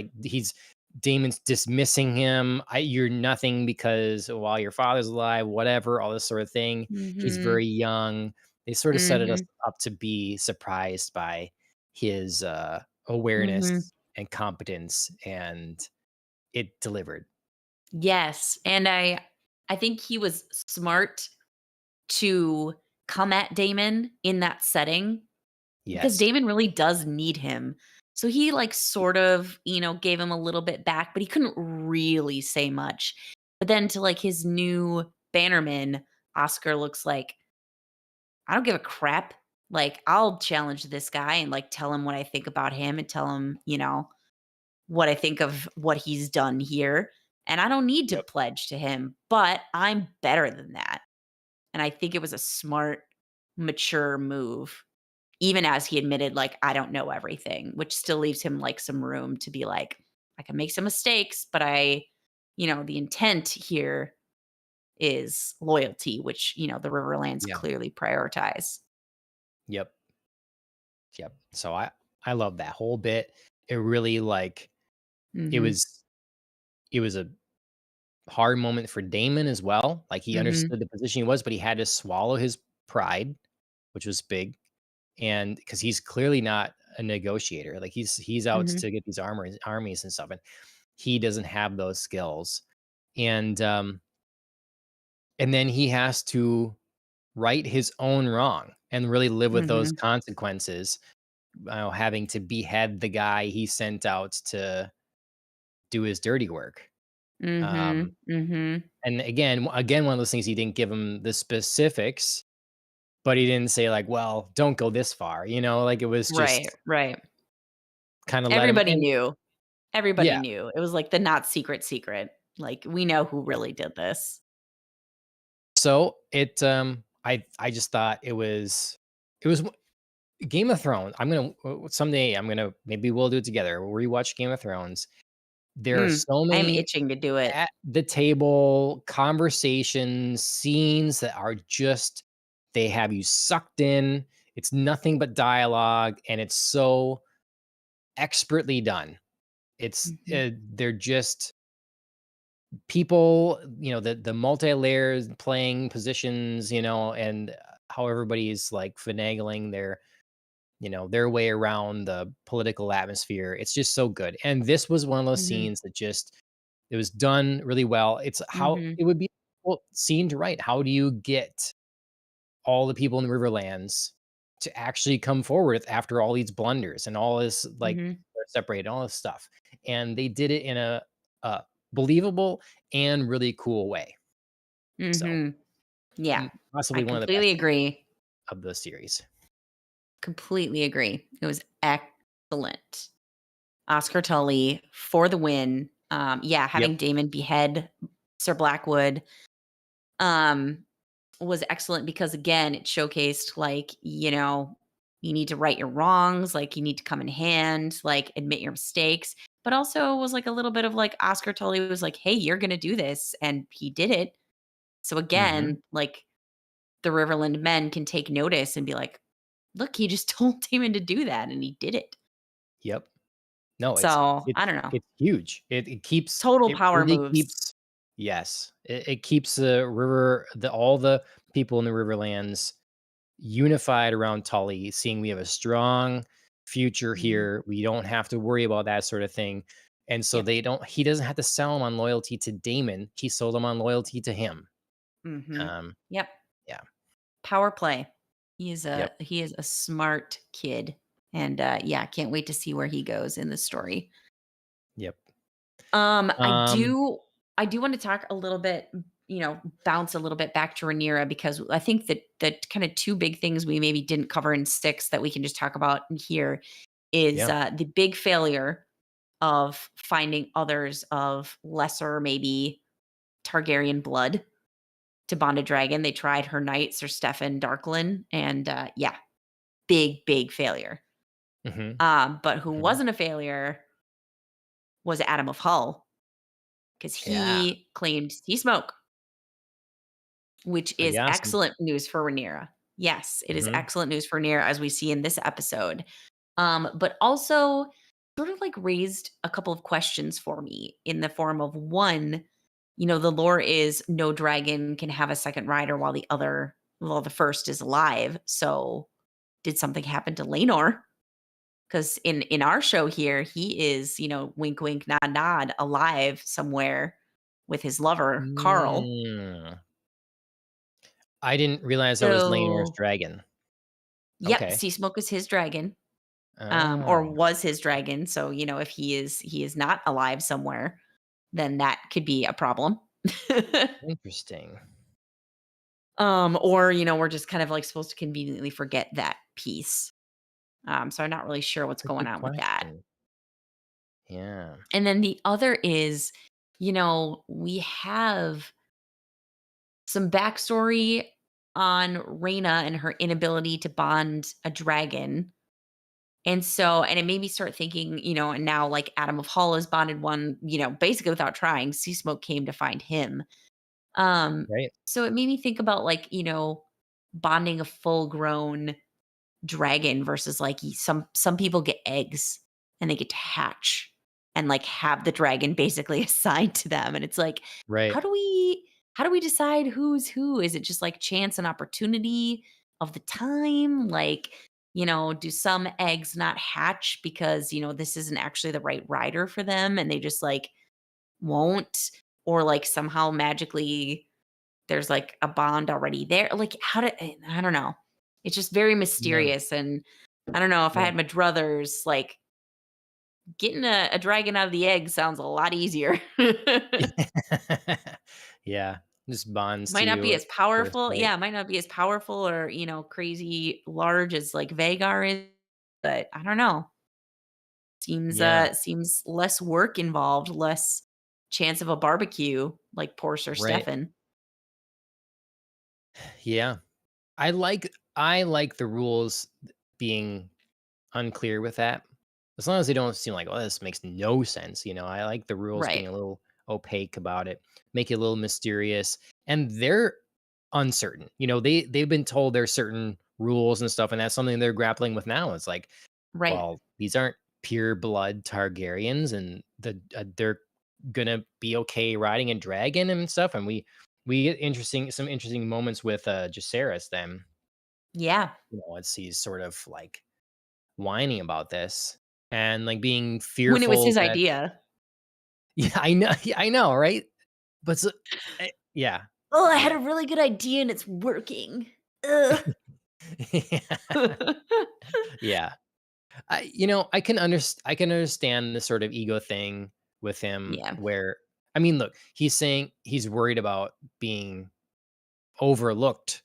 Damon's dismissing him. You're nothing because while your father's alive, whatever, all this sort of thing. He's Mhm. very young. They sort of set us Mhm. up to be surprised by his Mhm. awareness and competence, and it delivered. Yes, and I think he was smart to come at Damon in that setting because Yes. Damon really does need him. So he like sort of, gave him a little bit back, but he couldn't really say much. But then to like his new bannerman, Oscar looks like, I don't give a crap. Like I'll challenge this guy and like tell him what I think about him and tell him, what I think of what he's done here. And I don't need to Yep. pledge to him, but I'm better than that. And I think it was a smart, mature move, even as he admitted, like, I don't know everything, which still leaves him like some room to be like, I can make some mistakes, but the intent here is loyalty, which, the Riverlands Yeah. clearly prioritize. Yep. Yep. So I love that whole bit. It really like it Mhm. was it was a hard moment for Damon as well. Like, he Mhm. understood the position he was, but he had to swallow his pride, which was big, and because he's clearly not a negotiator. Like he's out Mhm. to get these armies and stuff, and he doesn't have those skills. And and then he has to right his own wrong and really live with those Mhm. consequences, having to behead the guy he sent out to do his dirty work. Um, Mhm. Mhm. and again, one of those things he didn't give him the specifics, but he didn't say like, "Well, don't go this far," like it was Right, just right. kind of let him. Everybody And knew. Everybody yeah, knew. It was like the not secret. Like, we know who really did this. so I just thought it was Game of Thrones. Someday I'm gonna maybe we'll do it together. We'll rewatch Game of Thrones. There are Mm, so I am many itching to do it. at the table conversations, scenes that are just they have you sucked in. It's nothing but dialogue, and it's so expertly done. Mhm. They're just people, the multi-layers playing positions, and how everybody's like finagling their way around the political atmosphere. It's just so good. And this was one of those Mhm. scenes that just it was done really well. It's how Mhm. it would be a difficult scene to write. How do you get all the people in the Riverlands to actually come forward after all these blunders and all this like Mhm. they're separated, all this stuff? And they did it in a believable and really cool way. So Mhm. Yeah. I possibly one of the completely best agree. of the series. Completely agree. It was excellent. Oscar Tully for the win. Yeah, Yep. having Damon behead Sir Blackwood, um, was excellent because again, it showcased like, you need to right your wrongs, like you need to come in hand, like admit your mistakes, but also was like a little bit of like Oscar Tully was like, "Hey, you're going to do this." And he did it. So Hmm. again, like the Riverland men can take notice and be like, "Look, he just told Damon to do that and he did it." Yep. No, it's So, I it's don't know. it's huge. Total It power really moves. keeps. Yes, it keeps the river the all the people in the Riverlands unified around Tully, seeing we have a strong future Mhm. here. We don't have to worry about that sort of thing. And so Yep. he doesn't have to sell him on loyalty to Damon. He sold him on loyalty to him. Mhm. Um, Yep. yeah. Power play. Yep. He is a smart kid, and, yeah, can't wait to see where he goes in the story. Yep. I Um, do I do wanna talk a little bit, bounce a little bit back to Rhaenyra because I think that the kinda 2 big things we maybe didn't cover in 6 that we can just talk about in here is, yeah. the big failure of finding others of lesser, maybe Targaryen blood to bond a dragon. They tried her knight, Sir Stefan Darklyn, and, yeah, big failure. Hmm. But who Hmm. wasn't a failure was Adam of Hull because Yeah. he claimed sea smoke, which is Yeah. excellent news for Rhaenyra. Yes, it is Hmm. excellent news for Rhaenyra as we see in this episode. But also sort of like raised a couple of questions for me in the form of one, the lore is no dragon can have a second rider while the first is alive. So did something happen to Laenor? Because in our show here, he is, wink, wink, nod, nod, alive somewhere with his lover, Carl. Mm. I didn't realize that was Laenor's So, dragon. yep, Okay. Sea Smoke is his dragon, or Oh, was his dragon. So, if he is not alive somewhere, then that could be a problem. interesting. Or, we're just kind of like supposed to conveniently forget that piece. So I'm not really sure what's That's a going good on with that. question. Yeah. And then the other is, we have some backstory on Reyna and her inability to bond a dragon. And it made me start thinking, and now like Adam of Hull has bonded one, basically without trying. Sea Smoke came to find him. Um, Right. so it made me think about like, bonding a full grown dragon versus like some people get eggs and they get to hatch and like have the dragon basically assigned to them. And it's like, Right. how do we decide who's who? Is it just like chance and opportunity of the time? Like, do some eggs not hatch because, this isn't actually the right rider for them and they just like won't, or like somehow magically there's like a bond already there. Like I don't know. It's just very Yeah. mysterious. And I don't know if I Yeah. had my druthers, like getting a dragon out of the egg sounds a lot easier. Yeah. Just bonds to Might not be you as at first powerful. sight. Yeah, might not be as powerful or, crazy large as like Vagar is, but I don't know. Yeah. Seems less work involved, less chance of a barbecue, like poor Sir Right. Stefan. Yeah. I like the rules being unclear with that. As long as they don't seem like, "Oh, this makes no sense," I like the rules Right. being a little opaque about it, make it a little mysterious, and they're uncertain. They've been told there's certain rules and stuff, and that's something they're grappling with now. It's like, Right. well, these aren't pure blood Targaryens, and they're gonna be okay riding a dragon and stuff, and we get some interesting moments with Jacaerys then. Yeah. As he's sort of like whining about this and like being When it was fearful his that idea. yeah, I know, yeah, I know, right? But yeah, "Oh, I had yeah. a really good idea and it's working. Ugh." Yeah. I can understand the sort of ego thing with him Yeah. where I mean, look, he's saying he's worried about being overlooked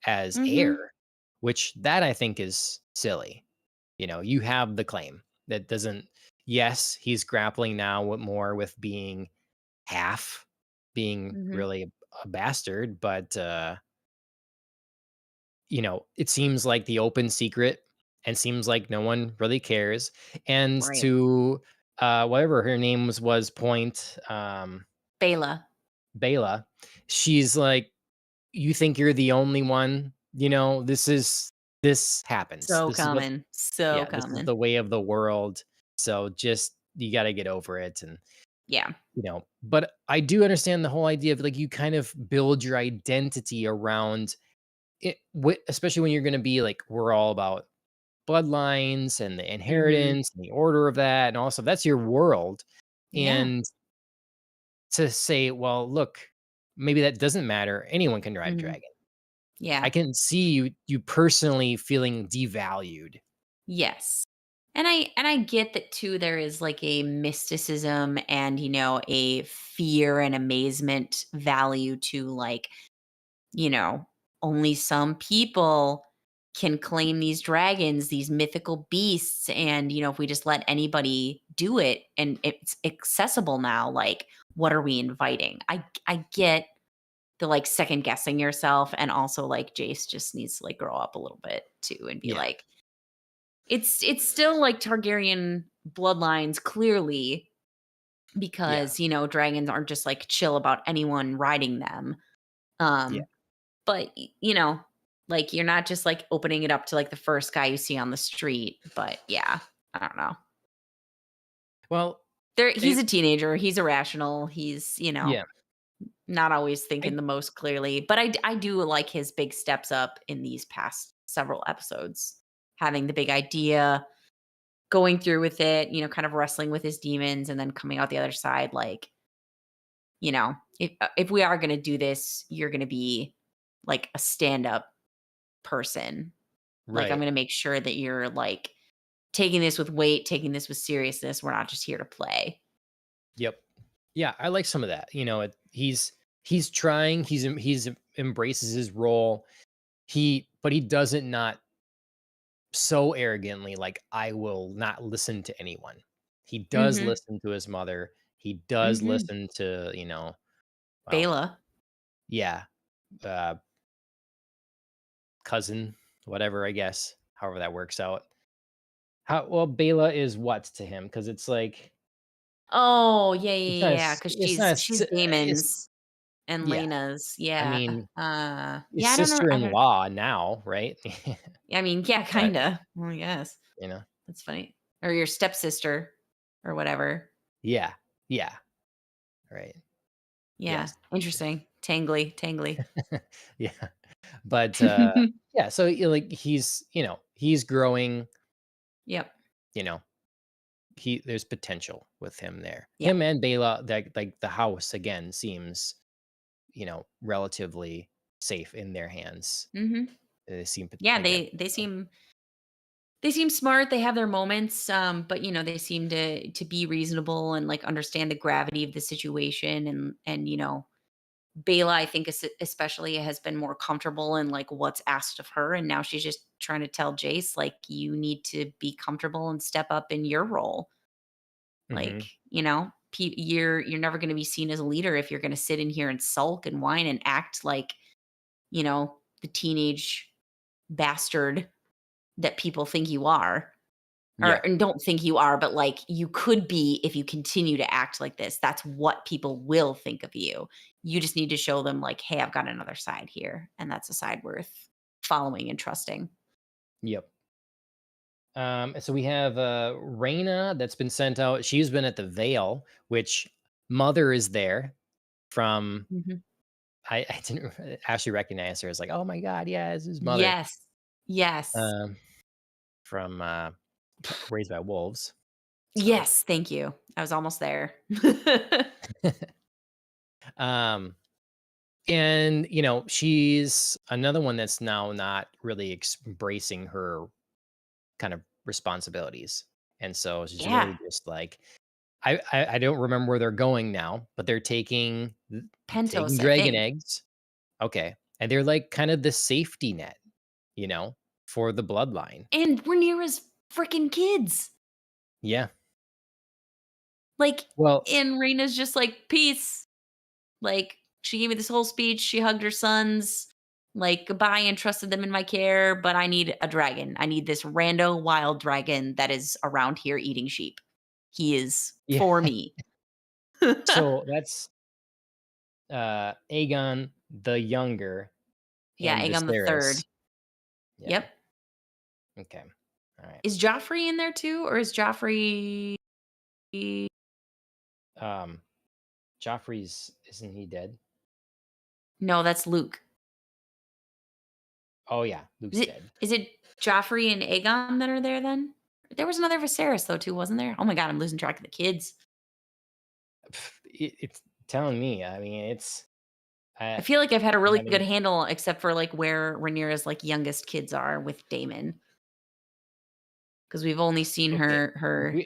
as Mhm. heir, which that I think is silly. You have the claim that doesn't yes, he's grappling now with being half, being Mhm. really a bastard, but it seems like the open secret and seems like no one really cares. And Right. to whatever her name was point, Bela. Bela, she's like, you think you're the only one, this happens. So This is what common. So yeah, this is the common. way of the world. So just you gotta get over it. And Yeah. but I do understand the whole idea of like you kind of build your identity around it, especially when you're going to be like, we're all about bloodlines and the Mhm. inheritance and the order of that. And also, that's your world. Yeah. And to say, well, look, maybe that doesn't matter. Anyone can drive a Mhm. dragon. I Yeah. can see you personally feeling devalued. Yes. And I get that too there is like a mysticism and a fear and amazement value to like, you know, only some people can claim these dragons, these mythical beasts and if we just let anybody do it and it's accessible now, like what are we inviting? I get the like second guessing yourself and also like Jace just needs to like grow up a little bit too and be Yeah. like it's still like Targaryen bloodlines clearly Yeah. because, dragons aren't just like chill about anyone riding them. Yeah. But like you're not just like opening it up to like the first guy you see on the street. But yeah, I don't know. Well, He's it, a teenager. He's irrational. He's, yeah. not always thinking I, the most clearly. But I do like his big steps up in these past several episodes. Having the big idea, going through with it, kind of wrestling with his demons and then coming out the other side like, if we are going to do this, you're going to be like a stand-up person. Like I'm right. going to make sure that you're like taking this with weight, taking this with seriousness. We're not just here to play. Yep. Yeah, I like some of that. He's trying, he's embraces his role. But he doesn't not so arrogantly like, "I will not listen to anyone." He does Mhm. listen to his mother. He does Mhm. listen to, well, Bela. yeah, uh, cousin, whatever, I guess, however that works out. Bela is what to him? Because it's like Oh, yeah, it's yeah, not yeah, s because it's not she's it's Damon's and yeah, Lena's. I Yeah. mean, Yeah, his I don't know. I don't sister-in-law now, right? I mean, yeah, But, kinda. Well, I guess. you know That's funny. Or your stepsister or whatever. Yeah, yeah, right, Yeah. yes. Interesting. Tangly, tangly. Yeah, but, Yeah, so, like, he's growing, Yep. you know, there's potential with him there. Yeah. Him and Bela, like, the house again seems, relatively safe in their hands. Mhm. They seem Yeah, like they seem smart, they have their moments, but, they seem to be reasonable and, like, understand the gravity of the situation, and, Bela, I think especially has been more comfortable in, like, what's asked of her, and now she's just trying to tell Jace, like, "You need to be comfortable and step up in your role." Like, Mhm. you're never gonna be seen as a leader if you're gonna sit in here and sulk and whine and act like, the teenage bastard that people think you are. Or Yeah. and don't think you are, but, like, you could be if you continue to act like this. That's what people will think of you. You just need to show them, like, "Hey, I've got another side here, and that's a side worth following and trusting." Yep. So we have Raina that's been sent out. She's been at the Vale, which Mother is there from. Mhm. I didn't actually recognize her as like, oh my god, yeah, it's his mother. Yes. Yes. Um, from Raised by Wolves. So, Yes, thank you. I was almost there. um, and she's another one that's now not really embracing her kind of responsibilities, and so she's Yeah. really just like, I don't remember where they're going now, but they're taking Pentos, I dragon think. eggs. Okay. And they're like kind of the safety net, you know, for the bloodline. And we're near as freaking kids. Yeah. Like, Well, and Reina's just like, "Peace." Like, she gave me this whole speech, she hugged her sons, like, goodbye, and trusted them in my care, but I need a dragon. I need this rando wild dragon that is around here eating sheep. He is yeah. for me. So that's Aegon the younger Yeah, and Aegon the Viserys. 3rd. Yeah. Yep. Okay. All right. Is Joffrey in there too, or is Joffrey Um Joffrey's, isn't he dead? No, that's Luke. Oh yeah, Is Luke's it dead. is it Joffrey and Aegon that are there then? There was another Viserys though too, wasn't there? Oh my god, I'm losing track of the kids. It's telling me. I mean, I I feel like I've had a I'm really good having handle except for, like, where Rhaenyra's, like, youngest kids are with Daemon, because 'cause we've only seen okay. her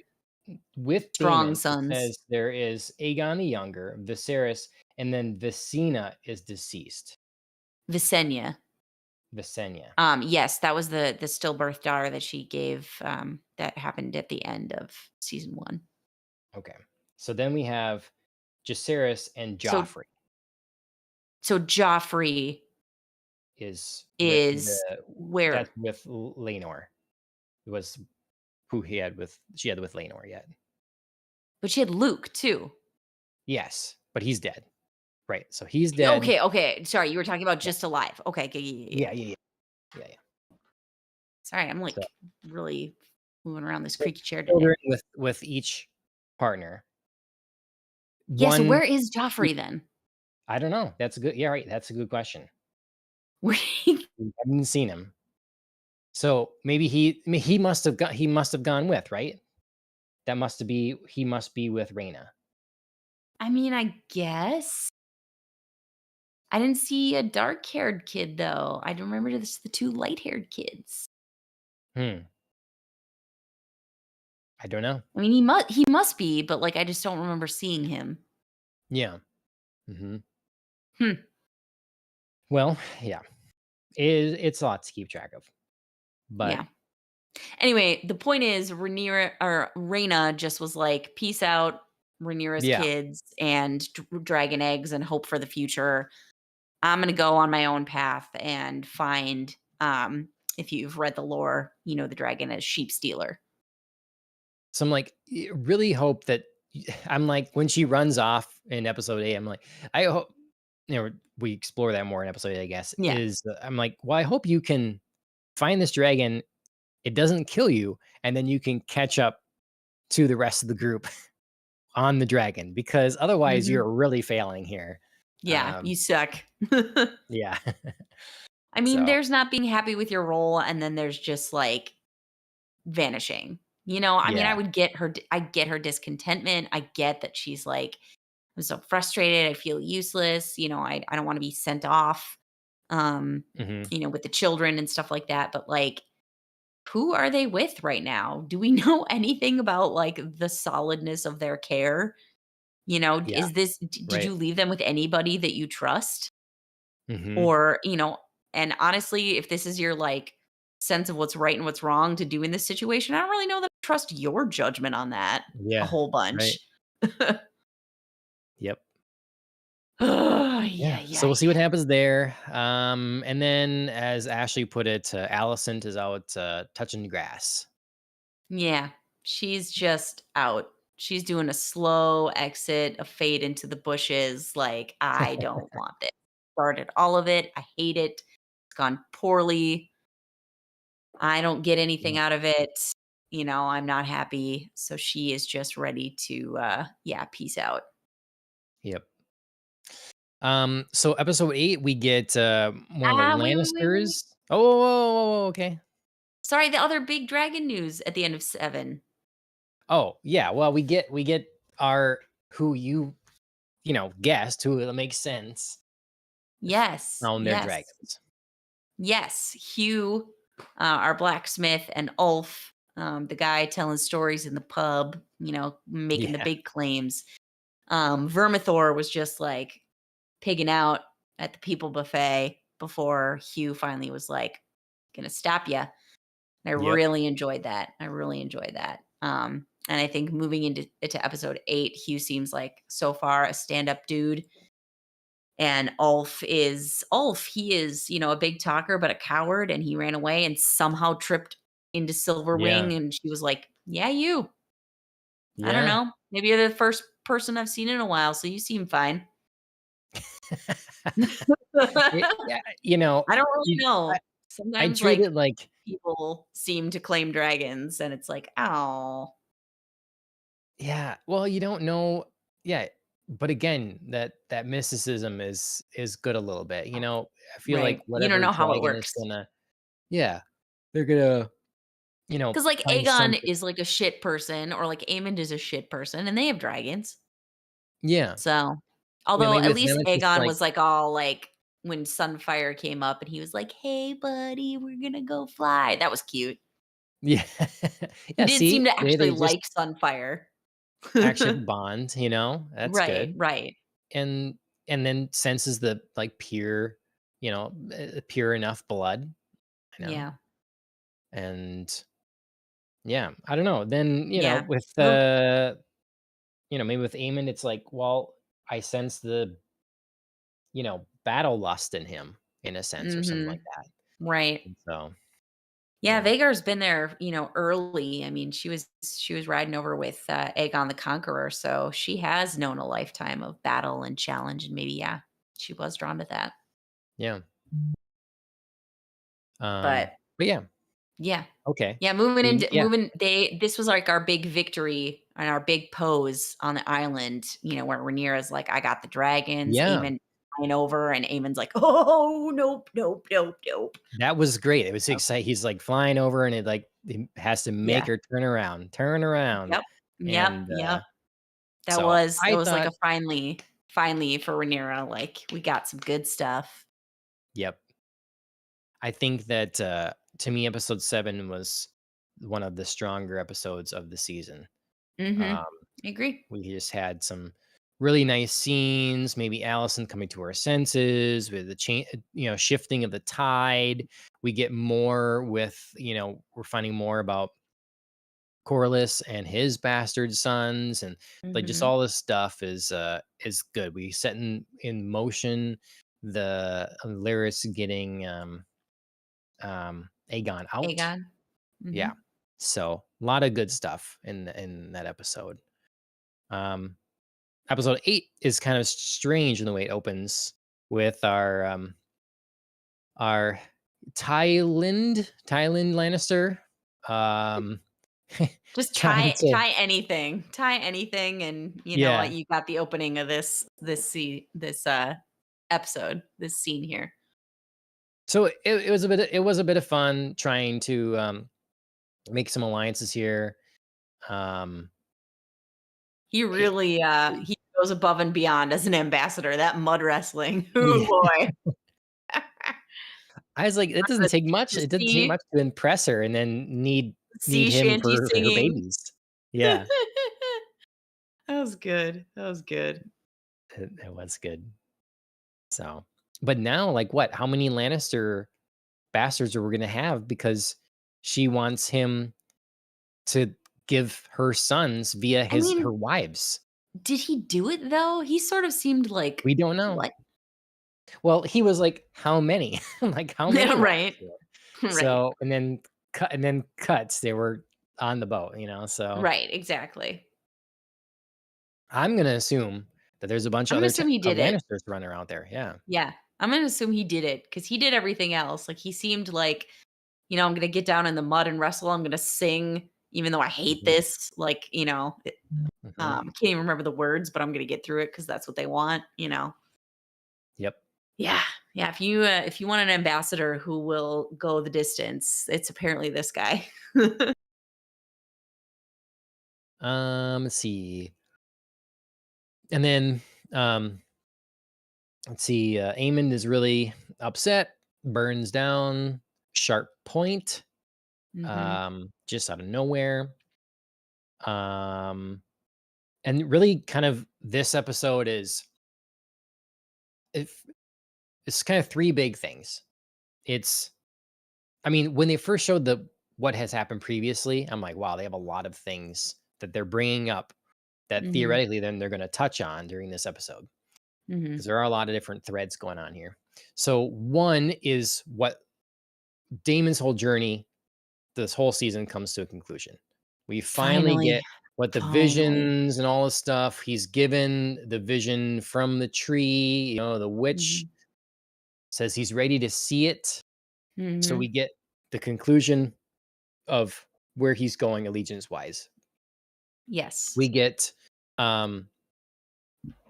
With strong Damon, it sons. says there is Aegon the Younger, Viserys, and then Visenya is deceased. Visenya. Visenya. Yes, that was the stillbirth daughter that she gave, that happened at the end of season 1. Okay. So then we have Jacaerys and So Joffrey Joffrey is with is the where? that's with Laenor. It was who she had with Laenor yet. But she had Luke too. Yes, but he's dead. Right. So he's dead. Okay, okay, sorry, you were talking about Yeah. just alive. Okay, okay, yeah, yeah, yeah. Yeah, yeah, yeah. Yeah, yeah. Sorry, I'm, So like, really moving around this so creaky chair today. children with each partner. Yeah, so One where is Joffrey then? I don't know. That's a good, yeah, right. That's a good question. Where We haven't seen him. So maybe he must have gone with, right? He must be with Reina. I mean, I guess. I didn't see a dark-haired kid, though. I remember the 2 light-haired kids. Hmm. I don't know. I mean, he must be, but, like, I just don't remember seeing him. Yeah. Mhm. Hmm, Well, yeah. It's a lot to keep track of. But yeah. Anyway, the point is Rhaenyra or Rhaena just was like, "Peace out, Rhaenyra's yeah, kids, and dragon eggs and hope for the future. I'm gonna go on my own path and find," if you've read the lore, the dragon is Sheep Stealer. so I'm like, really hope that I'm like, when she runs off in episode 8, I'm like, I hope, we explore that more in episode 8, I guess, Yeah. I'm like, well, I hope you can find this dragon, it doesn't kill you, and then you can catch up to the rest of the group on the dragon, because otherwise Mhm. you're really failing here. Yeah, Um, you suck. yeah. I mean, So, there's not being happy with your role, and then there's just, like, vanishing. I mean, yeah. I get her discontentment. I get that she's like, "I'm so frustrated. I feel useless. I don't wanna be sent off, um, Mhm. with the children and stuff like that." But, like, who are they with right now? Do we know anything about, like, the solidness of their care? Yeah, Is this d did right. you leave them with anybody that you trust? Mhm. Or, and honestly, if this is your, like, sense of what's right and what's wrong to do in this situation, I don't really know that I trust your judgment on that a Yeah, whole right. bunch. Yep. Yeah, Yeah, so yeah, we'll see what yeah. happens there, and then as Ashley put it, Alicent is out, touching grass. Yeah, she's just out. She's doing a slow exit, a fade into the bushes, like, "I don't want this." Started all of it, I hate it. It's gone poorly. I don't get anything Yeah, out of it. I'm not happy. So she is just ready to, yeah, peace out. yep. So episode 8, we get, one of the Ah, wait, wait, wait, wait, wait. Lannisters. Oh, whoa, whoa, whoa, whoa, okay. Sorry, the other big dragon news at the end of 7. Oh, yeah, well, we get our who guessed, who it makes sense, Yes, found their yes, dragons. yes. Hugh, our blacksmith, and Ulf, the guy telling stories in the pub, making the Yeah, big claims. Vermithor was just like pigging out at the people buffet before Hugh finally was like, gonna stop ya. I yep, really enjoyed that. I really enjoyed that. And I think moving into episode 8, Hugh seems like so far a stand-up dude. And Ulf. He is, a big talker, but a coward, and he ran away and somehow tripped into yeah, Silverwing. And she was like, "Yeah, you. I don't yeah. know. Maybe you're the first person I've seen in a while, so you seem fine." Yeah, I don't really you know. I Sometimes, treat like, it like people seem to claim dragons, and it's like, oh, yeah, well, you don't know yeah, but again, that mysticism is good a little bit, I feel like right. You don't whatever know how it dragon is works. gonna yeah, they're gonna, 'Cause, like, find Aegon something is, like, a shit person, or, like, Aemond is a shit person, and they have dragons. yeah, So, although maybe at with them least it's just Aegon like was, like, all, like, when Sunfire came up and he was like, "Hey, buddy, we're gonna go fly." That was cute. yeah. He Yeah, did see, seem to actually they just like Sunfire. actually have a bond, that's Right, good, right. and then senses the, like, pure enough blood, you know, Yeah, and yeah, I don't know, then, yeah. with, Well, maybe with Eamon, it's like, well, I sense the, battle lust in him in a sense or something like mhm, that, right. and so, Yeah, yeah. Vhagar's been there, early. I mean, she was riding over with, Aegon the Conqueror, so she has known a lifetime of battle and challenge, and maybe, yeah, she was drawn to that. Yeah, But but yeah, yeah. okay. Yeah, moving We into yeah. moving they this was like our big victory and our big pose on the island, where Rhaenyra's like, "I got the dragons," Yeah, Aemon flying over, and Aemon's like, "Oh, nope, nope, nope, nope." that was great, it was So, exciting. He's, like, flying over and he has to make yeah. her turn around, Yep. Yep, and, yep. That so was I that was like thought a finally for Rhaenyra, like, we got some good stuff. yep. I think that, to me, episode 7 was one of the stronger episodes of the season. Um, Mhm. I agree. we just had some really nice scenes, maybe Allison coming to her senses with the shifting of the tide. We get more with, we're finding more about Corlys and his bastard sons, and like just Mhm. all this stuff is good. We set in motion the Lyris getting Aegon out. Aegon. Yeah. Mhm. So a lot of good stuff in that episode. Um Episode 8 is kind of strange in the way it opens with our Tylind Lannister, um, Just trying tie to tie anything. Tie anything, and you know yeah, what, you got the opening of this episode, this scene here. So it was a bit of fun trying to make some alliances here. Um, it, He goes above and beyond as an ambassador, that mud wrestling. Oh yeah, boy. I was like, it doesn't The take much. the It doesn't take sea much to impress her, and then need sea him shanty for her singing. babies. Yeah, That was good. That was good. it was good. So, but now, like, what? How many Lannister bastards are we gonna have? Because she wants him to give her sons via I his her mean, wives. did he do it though? He sort of seemed like, We don't know. "What?" Well, he was like, "How many? Like, how many Yeah, wives?" right. do you Right. So, and then cuts, they were on the boat, you know, so Right, exactly. I'm gonna assume that there's a bunch I'm of gonna other assume he did it. Lannisters running around there, yeah. Yeah. I'm gonna assume he did it because he did everything else. Like, he seemed like, "I'm gonna get down in the mud and wrestle. I'm gonna sing even though I hate Mhm, this." Like, mhm. can't even remember the words, but I'm gonna get through it because that's what they want. Yep. Yeah. Yeah, if you want an ambassador who will go the distance, it's apparently this guy. Let's see, and then, um, let's see, Aemond is really upset, burns down Sharp Point, Mhm. just out of nowhere, um, and really kind of this episode is if it's kind of 3 big things. It's I mean, when they first showed the what has happened previously, I'm like, "Wow, they have a lot of things that they're bringing up that Mhm. theoretically then they're gonna touch on during this episode because Mhm. there are a lot of different threads going on here." So, one is what Damon's whole journey, this whole season comes to a conclusion. We finally Finally. get what the Finally. visions and all this stuff he's given the vision from the tree, the witch Mhm. says he's ready to see it. So we Mhm. get the conclusion of where he's going allegiance wise. Yes. We get um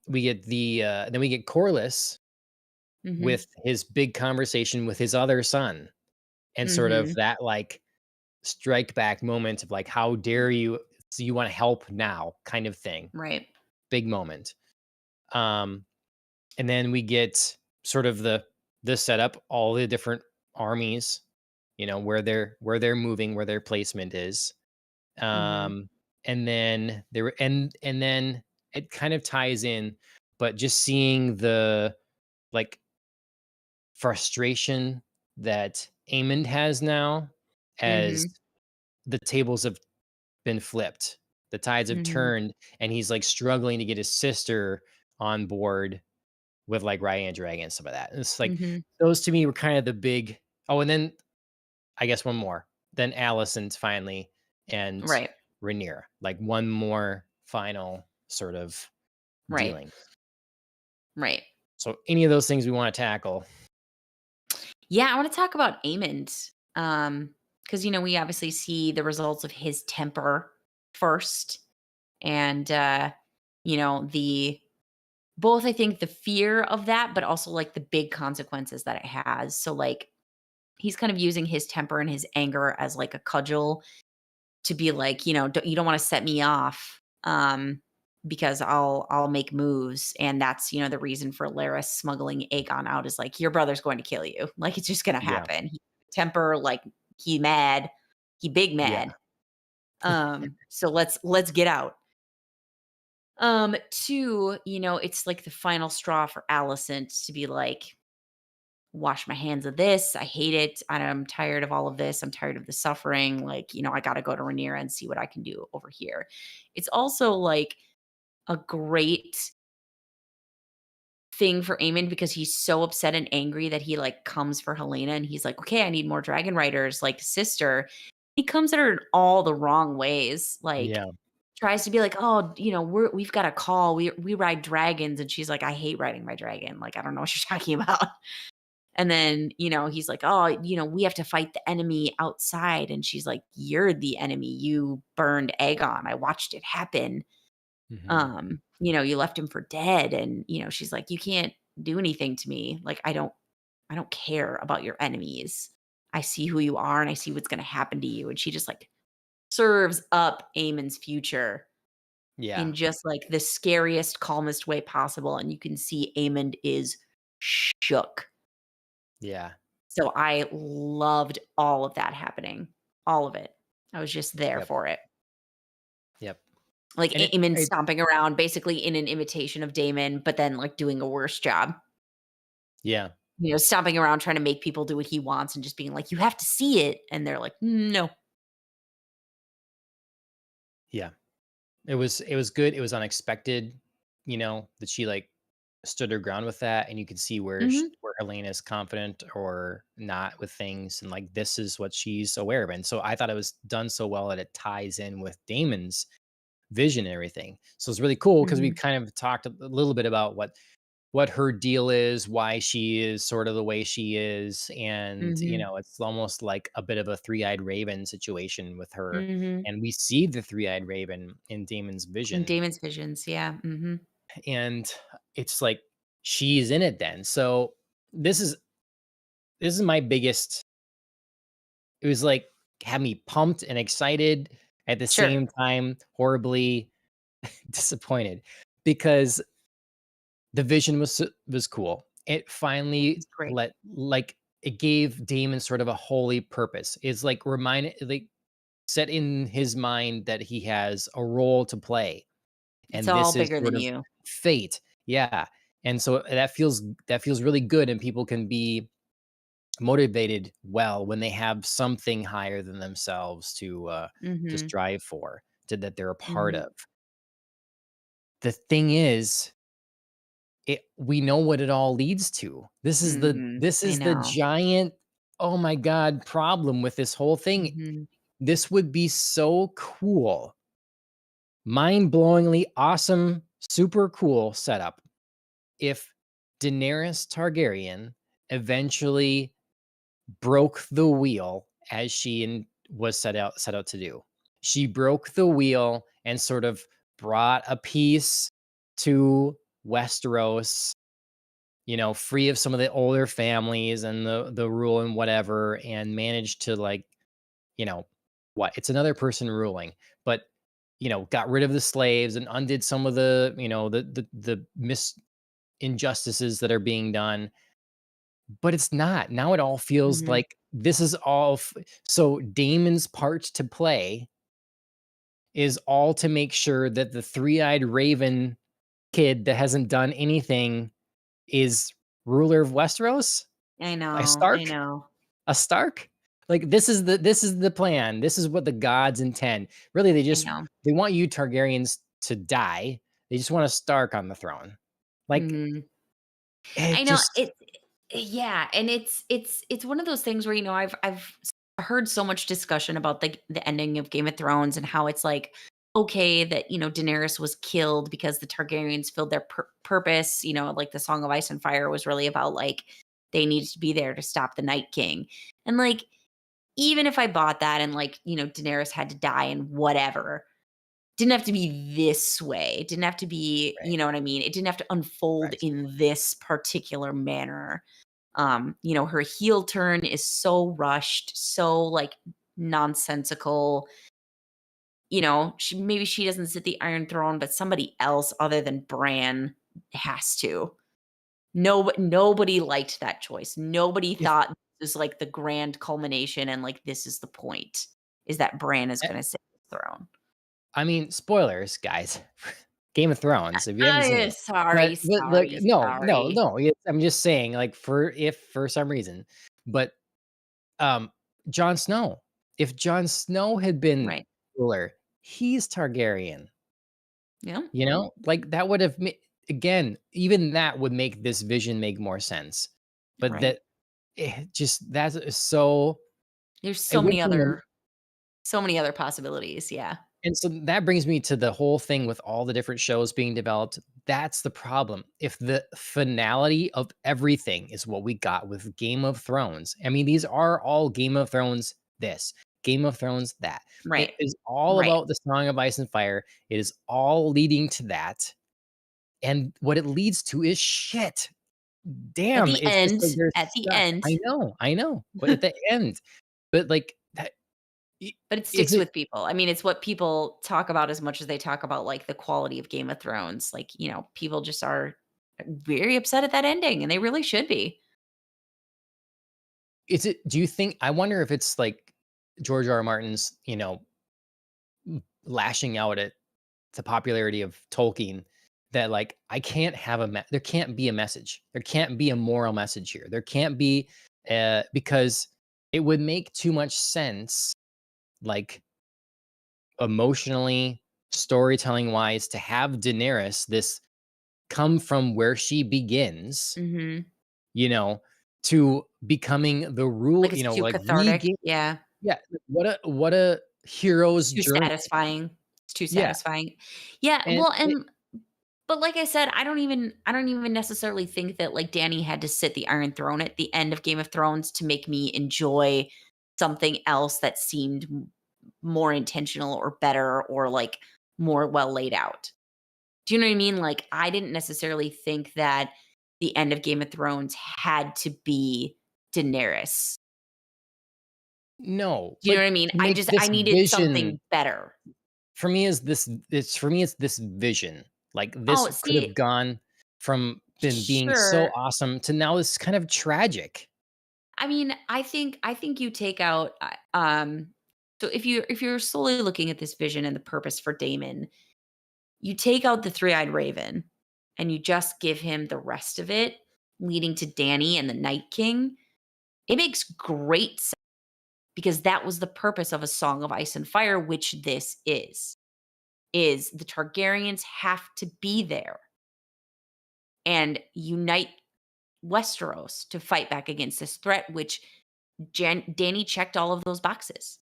we get then we get Corliss Mhm. with his big conversation with his other son and sort of Mhm. that like strike back moment of like how dare you so you want to help now kind of thing. Right. Big moment. Um and then we get sort of the setup, all the different armies, where they're moving, where their placement is. Mhm. Um, and then there and then it kind of ties in, but just seeing the like frustration that Amond has now as Mhm. the tables have been flipped. The tides have Mhm. turned and he's like struggling to get his sister on board with like Ryan Dragon and some of that. And it's like Mhm. those to me were kind of the big oh, and then I guess one more. Then Alicent's finally and Right. Rhaenyra, like one more final sort of Right. dealings. Right. So any of those things we want to tackle. Yeah, I wanna talk about Amond, because we obviously see the results of his temper first, and, the both, I think, the fear of that, but also, like, the big consequences that it has. So, like, he's kind of using his temper and his anger as, like, a cudgel to be like, you don't wanna set me off, because I'll make moves, and that's, the reason for Laris smuggling Aegon out is like, "Your brother's going to kill you." Like, it's just gonna Yeah. happen. Temper, like, he mad, he big Yeah. mad. So let's get out. 2, it's like the final straw for Alicent to be like, "Wash my hands of this. I hate it. I'm tired of all of this. I'm tired of the suffering. Like, I gotta go to Rhaenyra and see what I can do over here." It's also like a great thing for Aemon because he's so upset and angry that he like comes for Helena and he's like, "Okay, I need more dragon riders, like sister." He comes at her in all the wrong ways. Like Yeah. tries to be like, "Oh, we've got a call. We ride dragons." And she's like, "I hate riding my dragon. Like, I don't know what you're talking about." And then, he's like, "Oh, we have to fight the enemy outside." And she's like, "You're the enemy. You burned Aegon. I watched it happen. Mhm. You left him for dead." And, she's like, "You can't do anything to me. Like, I don't I don't care about your enemies. I see who you are and I see what's gonna happen to you." And she just, like, serves up Aemon's future Yeah. in just, like, the scariest, calmest way possible, and you can see Aemond is shook. Yeah. So I loved all of that happening, all of it. I was just there Yep. for it. Yep. Like, And Aemon it stomping around basically in an imitation of Daemon, but then, like, doing a worse job. yeah. Stomping around trying to make people do what he wants and just being like, "You have to see it," and they're like, "No." Yeah. It was good. It was unexpected, that she like stood her ground with that, and you could see Mhm, where Helena is confident or not with things, and like this is what she's aware of. And so I thought it was done so well that it ties in with Damon's vision and everything. So it's really cool because we mhm, kind of talked a little bit about what her deal is, why she is sort of the way she is, and mhm, it's almost like a bit of a three-eyed raven situation with her, mhm. and we see the three-eyed raven in Damon's And vision, Daemon's visions, yeah, mhm. and it's like she's in it then. So this is this is my biggest it was like had me pumped and excited at the Sure, same time horribly disappointed because the vision was cool. It finally it's great. let like it gave Damon sort of a holy purpose. It's like reminded like set in his mind that he has a role to play, It's and all this is bigger than sort of you. fate. Yeah. And so that feels really good, and people can be motivated well when they have something higher than themselves to Mhm, strive for, that they're a part mhm, of. The thing is, we know what it all leads to. This is the mhm. this I is the know. giant, oh my god, problem with this whole thing. Mhm. This would be so cool, mind-blowingly awesome, super cool setup if Daenerys Targaryen eventually broke the wheel as was set out to do. She broke the wheel and sort of brought a peace to Westeros, free of some of the older families and the rule and whatever, and managed to like, you know, it's another person ruling, but got rid of the slaves and undid some of the injustices that are being done. But it's not. Now it all feels Mhm. like this is all so Damon's part to play is all to make sure that the three-eyed raven kid that hasn't done anything is ruler of Westeros? I A know, I Stark? know, A Stark? Like, this is the plan. This is what the gods intend. Really, I know. they want you Targaryens to die. They just want a Stark on the throne. Like, Mhm. I it know, just yeah, and it's one of those things where, I've heard so much discussion about the ending of Game of Thrones and how it's like, okay, that, Daenerys was killed because the Targaryens filled their purpose, like the Song of Ice and Fire was really about, like, they needed to be there to stop the Night King. And, like, even if I bought that and, like, Daenerys had to die and whatever, didn't have to be this way. It didn't have to be, right, you know what I mean? It didn't have to unfold right. in this particular manner. Her heel turn is so rushed, so like nonsensical. Maybe she doesn't sit the Iron Throne, but somebody else other than Bran has to. Nobody liked that choice. Nobody If thought this was like the grand culmination and like this is the point is that Bran is eh, gonna sit the throne. I mean, spoilers, guys. Game of Thrones, if you haven't seen it. Sorry, But look, sorry, no, no, sorry. no, I'm just saying, like, if for some reason, but, um, Jon Snow, if Jon Snow had been Right. ruler, he's Targaryen, Yeah. Like, that would have again, even that would make this vision make more sense, but Right. that is so There's it went from the so many other possibilities, yeah. And so that brings me to the whole thing with all the different shows being developed. That's the problem. If the finality of everything is what we got with Game of Thrones, I mean, these are all Game of Thrones this, Game of Thrones that. It Right. is all Right. about the Song of Ice and Fire. It is all leading to that. And what it leads to is shit. At damn, the it's just like end, they're at the stuck. end. I know, but at the end, but like that, I But it is sticks it with people. I mean, it's what people talk about as much as they talk about, like, the quality of Game of Thrones. Like, people just are very upset at that ending, and they really should be. is it do you think I wonder if it's like George R. R. Martin's, lashing out at the popularity of Tolkien that like I can't have there can't be a message. There can't be a moral message here. There can't be because it would make too much sense like emotionally, storytelling wise to have Daenerys this come from where she begins, Mhm. you know, to becoming the rule, Like, it's too like cathartic. Yeah. yeah, what a hero's Too journey. satisfying. It's too Yeah. satisfying. Yeah, And well, but like I said, I don't even necessarily think that, like, Danny had to sit the Iron Throne at the end of Game of Thrones to make me enjoy something else that seemed more intentional or better or, like, more well laid out. Do you know what I mean? Like, I didn't necessarily think that the end of Game of Thrones had to be Daenerys. no, Do you know but what I mean? to I make just I this needed vision something better. for me is this it's for me it's this vision. Like Oh, this could have see, gone from been being so sure. awesome to now this kind of tragic. I mean, I think you take out so if you're solely looking at this vision and the purpose for Damon, you take out the three-eyed raven and you just give him the rest of it leading to Danny and the Night King. It makes great sense because that was the purpose of A Song of Ice and Fire, which this is the Targaryens have to be there and unite Westeros to fight back against this threat, which Danny checked all of those boxes.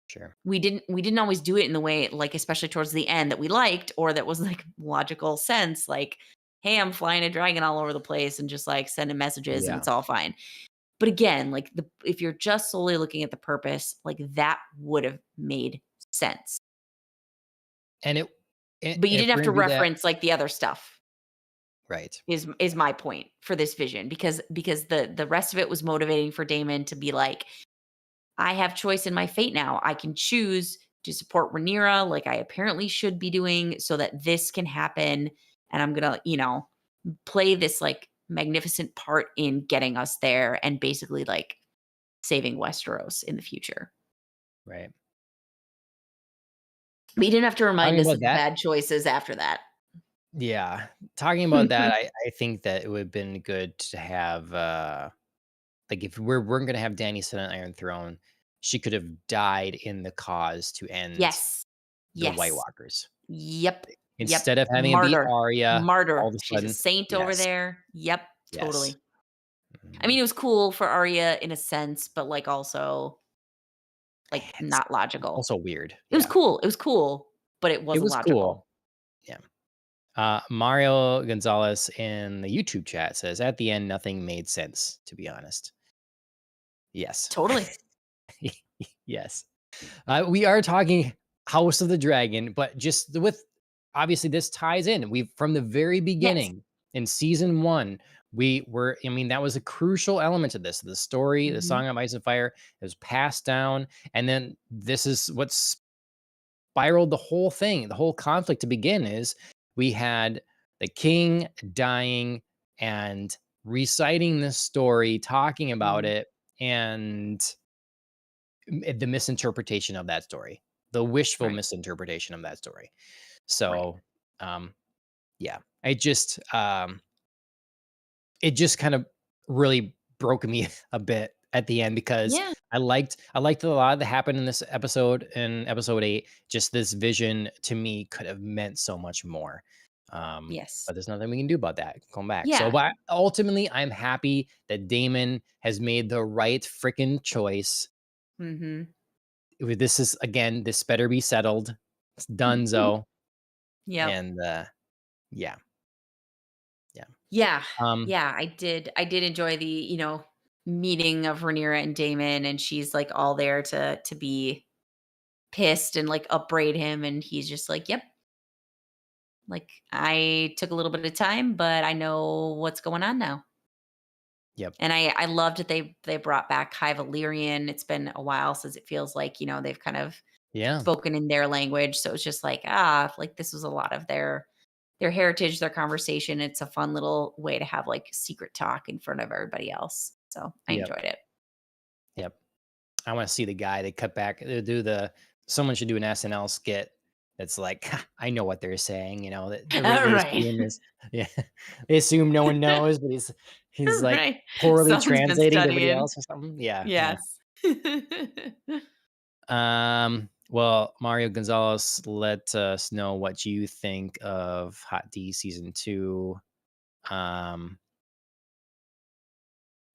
Sure. We didn't always do it in the way, like, especially towards the end, that we liked or that was like logical sense, like, hey, I'm flying a dragon all over the place and just like sending messages and Yeah. it's all fine. But again, like, if you're just solely looking at the purpose, like, that would have made sense. And But you if didn't have we're to gonna do that, reference like the other stuff. right. Is my point for this vision because the rest of it was motivating for Damon to be like, I have choice in my fate now. I can choose to support Rhaenyra like I apparently should be doing so that this can happen. And I'm gonna, play this like magnificent part in getting us there and basically like saving Westeros in the future. Right. But you didn't have to remind Talking us about of the that, bad choices after that. yeah. Talking about that, I think that it would have been good to have like if we're gonna have Dany sit on Iron Throne, she could have died in the cause to end Yes. the White Yes. Walkers. Yep. Yep. Instead of having it be Martyr. Arya all Martyr. of a She's a sudden. saint over Yes. there. Yep. Yes. Totally. I Mhm. mean, it was cool for Arya in a sense, but like also like It's not logical. also weird. It was Yeah. cool. It was cool, but it It wasn't was cool. logical. Yeah. Mario Gonzalez in the YouTube chat says, "At the end, nothing made sense, to be honest." Yes. Totally. Yes. We are talking House of the Dragon, but just with obviously this ties in. We from the very Yes. beginning in season 1, we were I mean, that was a crucial element of this. The story, the Mhm. Song of Ice and Fire is passed down, and then this is what spiraled the whole thing, the whole conflict to begin is we had the king dying and reciting this story, talking about Mm. it, and the misinterpretation of that story, the wishful Right. misinterpretation of that story. Right. So, yeah, it just kind of really broke me a bit at the end because Yeah. I liked a lot that happened in this episode in episode 8. Just this vision to me could have meant so much more. Yes. But there's nothing we can do about that. Going back. So, Yeah. but ultimately, I'm happy that Damon has made the right freaking choice. Mhm. This is again, this better be settled. It's donezo. Yep. And yeah, yeah. Yeah. Um, Yeah, I did enjoy the, meeting of Rhaenyra and Daemon, and she's, like, all there to be pissed and, like, upbraid him, and he's just like, "Yep, like, I took a little bit of time, but I know what's going on now." Yep. And I loved that they brought back High Valyrian. It's been a while since it feels like, they've kind of Yeah. spoken in their language, so it's just like, like this was a lot of their heritage, their conversation. It's a fun little way to have, like, secret talk in front of everybody else. So, I Yep. enjoyed it. Yep. I wanna see the guy they cut back they do the someone should do an SNL skit that's like, "Ha, I know what they're saying," that they Right. assume is yeah, they assume no one knows, but he's, like, Right. poorly Someone's been translating to everybody studying. else or something. Yeah, yeah. Yes. Well, Mario Gonzalez, let us know what you think of Hot D season 2. Um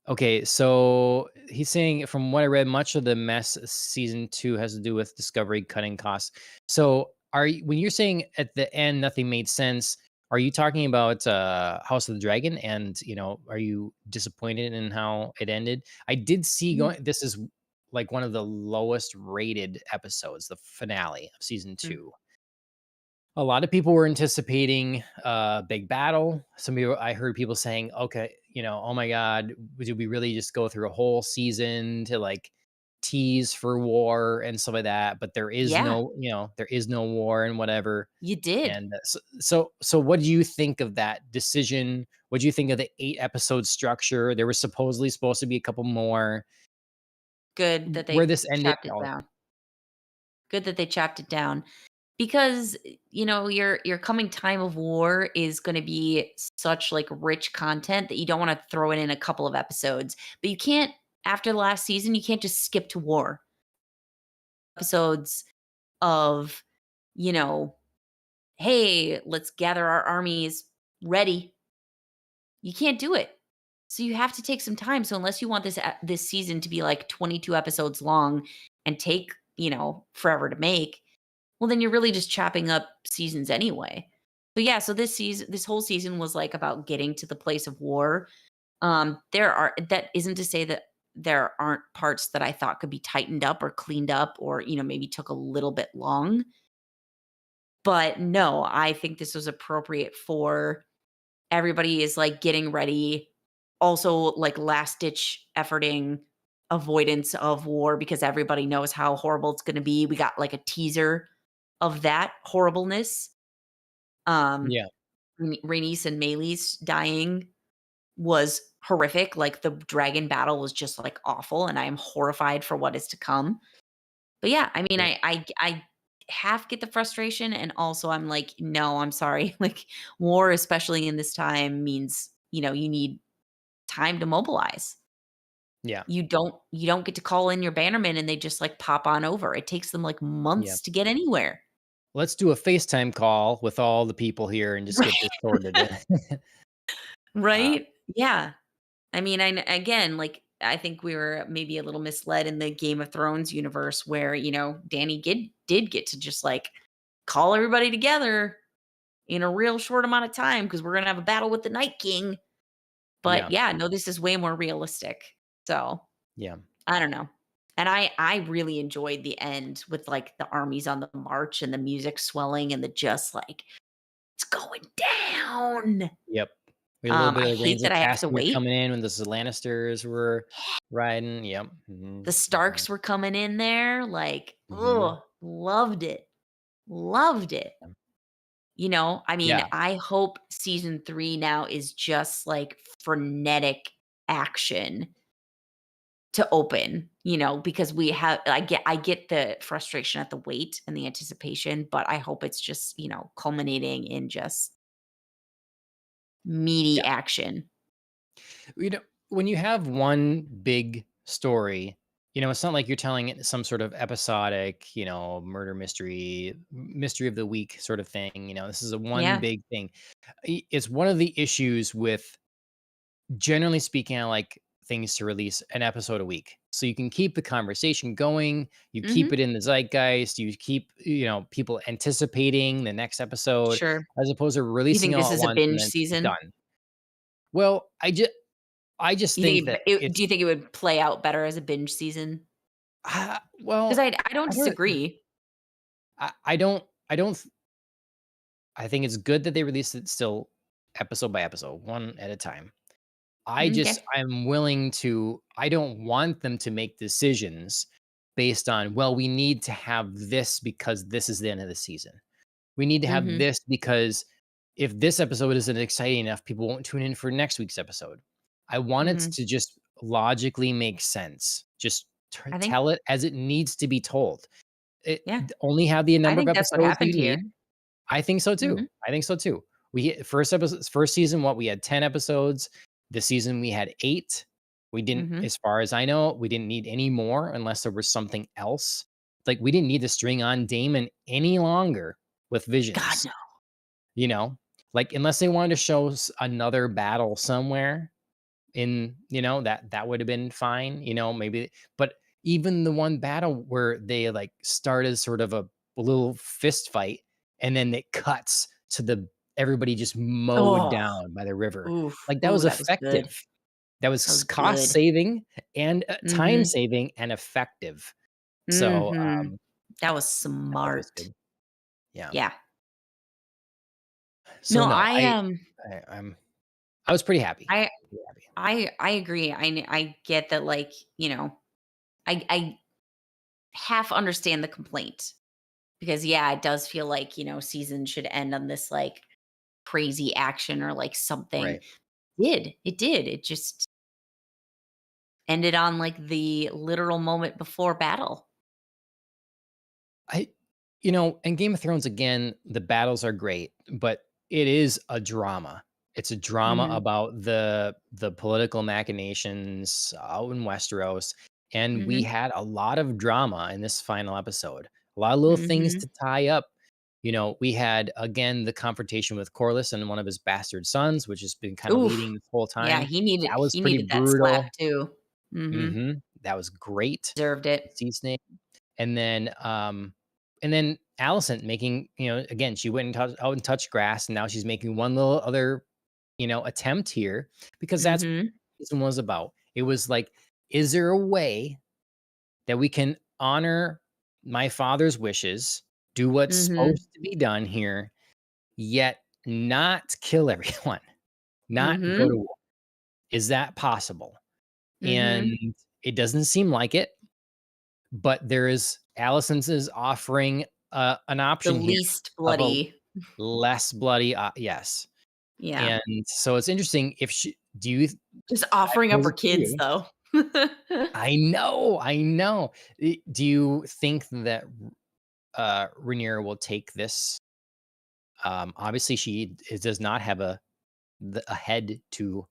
Okay, so he's saying, from what I read, much of the mess season 2 has to do with Discovery cutting costs. So, when you're saying at the end nothing made sense, are you talking about House of the Dragon? And are you disappointed in how it ended? I did see Mm, going. This is like one of the lowest rated episodes, the finale of season mm. 2. A lot of people were anticipating a big battle. Some people, I heard people saying, "Okay, oh my god, did we really just go through a whole season to like tease for war and stuff like that?" But Yeah, there is no war and whatever. you did. And so, what do you think of that decision? What do you think of the 8 episode structure? There was supposed to be a couple more. Good that Where they this ended, chopped it down. Good that they chopped it down because, your coming time of war is gonna be such, like, rich content that you don't wanna throw it in a couple of episodes, but you can't after the last season, you can't just skip to war. Episodes of, you know, "Hey, let's gather our armies, ready." You can't do it. So you have to take some time. So unless you want this season to be like 22 episodes long and take, forever to make, well then you're really just chopping up seasons anyway. But yeah, so this whole season was like about getting to the place of war. That isn't to say that there aren't parts that I thought could be tightened up or cleaned up or, maybe took a little bit long. But no, I think this was appropriate for everybody is, like, getting ready, also, like, last ditch efforting avoidance of war because everybody knows how horrible it's gonna be. We got, like, a teaser of that horribleness. Um, yeah, Rhaenys and Meleys dying was horrific, like, the dragon battle was just, like, awful, and I am horrified for what is to come. But yeah, I mean, yep, I half get the frustration, and also I'm like, "No, I'm sorry." Like, war, especially in this time, means, you need time to mobilize. yeah, You don't get to call in your bannermen and they just, like, pop on over. It takes them, like, yeah. months to get anywhere. Let's do a FaceTime call with all the people here and just get this sorted. uh, Right? Yeah. I mean, again, like, I think we were maybe a little misled in the Game of Thrones universe where, Danny did get to just, like, call everybody together in a real short amount of time because we're gonna have a battle with the Night King. But yeah, yeah, no, this is way more realistic. So, yeah, I don't know. And I really enjoyed the end with, like, the armies on the march and the music swelling and the just, like, "It's going down." yep. We had a little bit I of the hate Rains of that I have to Castamere wait. coming in when the Lannisters were riding. Yep. Mhm, The mhm, Starks were coming in there, like, mhm. oh, loved it. Loved it. I mean, Yeah, I hope season 3 now is just, like, frenetic action to open, because I get the frustration at the wait and the anticipation, but I hope it's just, culminating in just meaty yeah. action. You know, when you have one big story, it's not like you're telling it some sort of episodic, murder mystery of the week sort of thing. This is a one Yeah. big thing. It's one of the issues with, generally speaking, I like things to release an episode a week. So you can keep the conversation going, you keep Mhm. it in the zeitgeist, you keep, people anticipating the next episode, Sure. as opposed to You releasing think it this all at is a once and binge then season? done. Well, I just You think think that do you think it would play out better as a binge season? Because well, I don't I don't disagree. I don't I think it's good that they release it still episode by episode, one at a time. Okay. I'm willing to I don't want them to make decisions based on, well, we need to have this because this is the end of the season. We need to have Mhm. this because if this episode isn't exciting enough, people won't tune in for next week's episode. I want it Mhm. to just logically make sense. Just I think tell it as it needs to be told. It yeah. only have the I number of think that's what episodes that happened you here. need. I think so too. Mhm. I think so too. First episode, first season, what we had 10 episodes. This season we had 8. We didn't, Mhm. as far as I know, we didn't need any more unless there was something else. Like we didn't need to string on Damon any longer with God, visions, no. you know? Like unless they wanted to show another battle somewhere in, that would have been fine, maybe. But even the one battle where they like start as sort of a little fist fight and then it cuts to the everybody just mowed Oh, down by the river. oof. Like that Ooh, was that was good. effective. That That was was cost good. saving and time Mhm. saving and effective. So Mhm. That was I thought that was smart. good. Yeah. Yeah. So No, no, I'm I was pretty happy. I Pretty happy. I agree. I get that, like, I half understand the complaint because, yeah, it does feel like, season should end on this, like, crazy action or, like, something. Right. It did. It just ended on, like, the literal moment before battle. I in Game of Thrones, again, the battles are great, but it is a drama. It's a drama Mhm. about the political machinations out in Westeros, and we Mhm. had a lot of drama in this final episode. A lot of little things Mhm. to tie up. We had again the confrontation with Corlys and one of his bastard sons, which has been kind of Oof. leading this whole Yeah, time. he needed That was he pretty needed that slap brutal. too. Mhm. That was great. Deserved it. Sea Snake. And then, Allison making, again, she went and out and touched grass, and now she's making one little other, attempt here because that's what Mhm. this one was about. It was like, is there a way that we can honor my father's wishes, do what's Mhm. supposed to be done here, yet not kill everyone, not go to Mhm. war? Is that possible? And Mhm. it doesn't seem like it. But there is Allison's is offering, an The option here least of a bloody. less bloody, yes, Yeah. and so it's interesting if she do you Just I offering up pose her it to kids, you. though. I know. Do you think that, Rhaenyra will take this? Obviously, she does not have a head to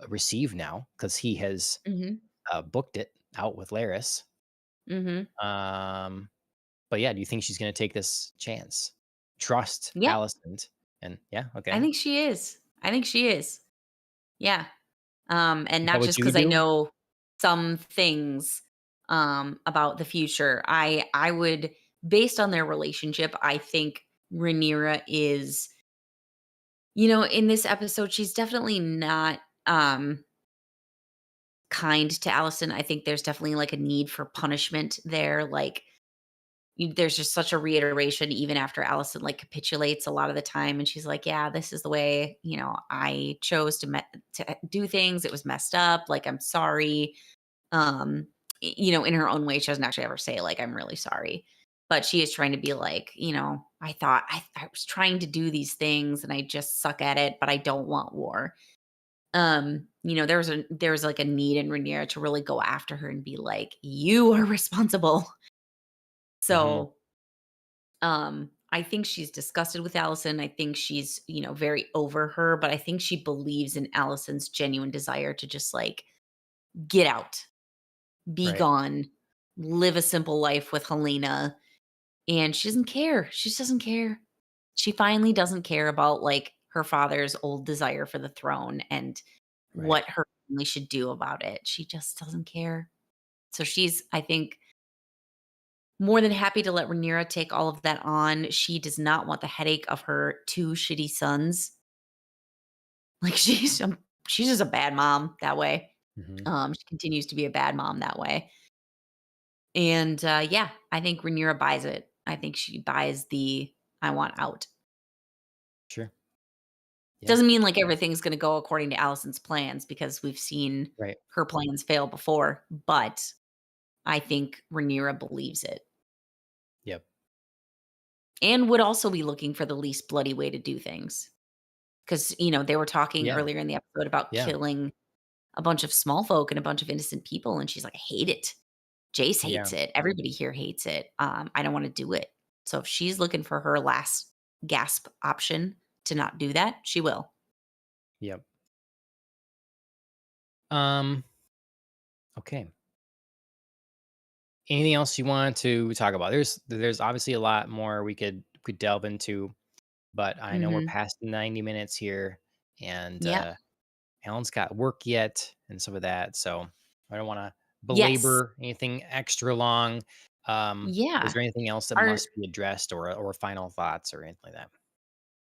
receive now because he has, Mhm. booked it out with Larys. Mhm. Um But yeah, do you think she's gonna take this chance? Trust Yeah, Alicent and yeah, I okay. think she is. I think she is. Yeah. And Is that not what just you would because I do? know some things, about the future. I would based on their relationship, I think Rhaenyra is in this episode, she's definitely not, kind to Allison. I think there's definitely, like, a need for punishment there, like, there's just such a reiteration even after Allison, like, capitulates a lot of the time, and she's like, "Yeah, this is the way, I chose to do things. It was messed up. Like, I'm sorry." Um, in her own way, she doesn't actually ever say, like, "I'm really sorry." But she is trying to be like, "I thought I was trying to do these things, and I just suck at it, but I don't want war." There was like a need in Rhaenyra to really go after her and be like, "You are responsible." Mhm, So, I think she's disgusted with Allison. I think she's, very over her, but I think she believes in Allison's genuine desire to just like get out, be right, gone, live a simple life with Helena. And she doesn't care. She just doesn't care. She finally doesn't care about like her father's old desire for the throne and right. what her family should do about it. She just doesn't care. So she's, I think, more than happy to let Rhaenyra take all of that on. She does not want the headache of her 2 shitty sons. Like, she's just a bad mom that way. Mhm, She continues to be a bad mom that way. And, yeah, I think Rhaenyra buys it. I think she buys the, "I want out." sure. Yeah. Doesn't mean like everything's gonna go according to Allison's plans because we've seen Right. her plans fail before, but I think Rhaenyra believes it Yep. and would also be looking for the least bloody way to do things. Because they were talking Yeah. earlier in the episode about Yeah. killing a bunch of small folk and a bunch of innocent people, and she's like, "I hate it. Jace Yeah. hates it. Everybody here hates it. I don't wanna do it." So if she's looking for her last gasp option to not do that, she will. Yep. Um, okay. Anything else you want to talk about? There's obviously a lot more we could delve into, but I know we're Mhm. past 90 minutes here, and Yep. Alan's got work yet and some of that, so I don't want to Yes. belabor anything extra long. Is Yeah. there anything else that Our must be addressed, or final thoughts or anything like that?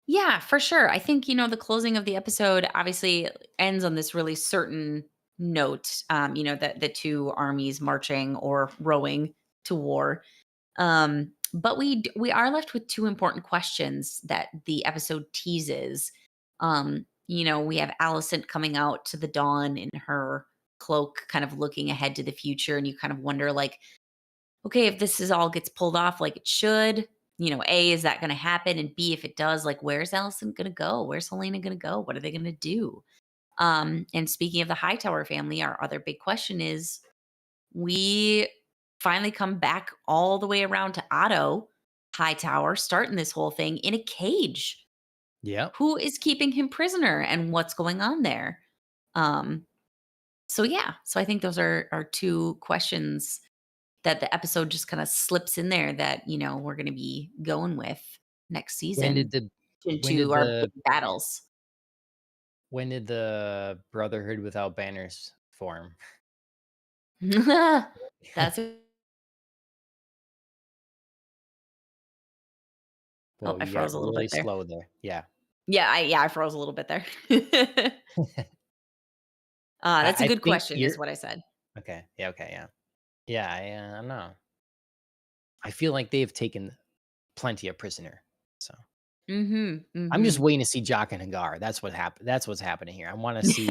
Yeah, for sure. I think, the closing of the episode obviously ends on this really certain note, that the two armies marching or rowing to war. But we are left with two important questions that the episode teases. We have Allison coming out to the dawn in her cloak, kind of looking ahead to the future, and you kind of wonder, like, okay, if this is all gets pulled off like it should, A, is that going to happen? And B, if it does, like, where's Allison going to go? Where's Helena going to go? What are they going to do? And speaking of the Hightower family, our other big question is we finally come back all the way around to Otto Hightower starting this whole thing in a cage. Yep. Who is keeping him prisoner and what's going on there? Um, so yeah, so I think those are two questions that the episode just kinda slips in there that, we're gonna be going with next When did season the when into did our the big battles. when did the Brotherhood without banners form? That's a Oh, Well, I you got froze a little really bit there. slow there. Yeah. Yeah, I froze a little bit there. That's a I good think question is you're what I said. okay. Yeah. Okay. Yeah. Yeah. I don't know. I feel like they've taken plenty of prisoner. So Mhm, I'm just mhm. waiting to see Jock and Hagar. That's what happened. That's what's happening here. I want to see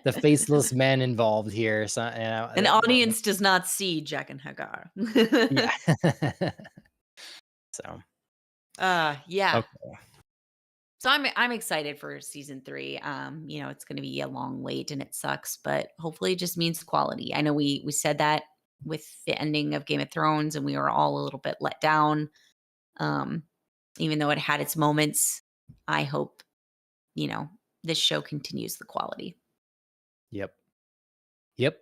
the faceless men involved here. So, An audience does not see Jack and Hagar. yeah. So Yeah. okay. So I'm excited for season 3. It's going to be a long wait and it sucks, but hopefully it just means quality. I know we said that with the ending of Game of Thrones and we were all a little bit let down. Um Even though it had its moments, I hope, you know, this show continues the quality. Yep. Yep.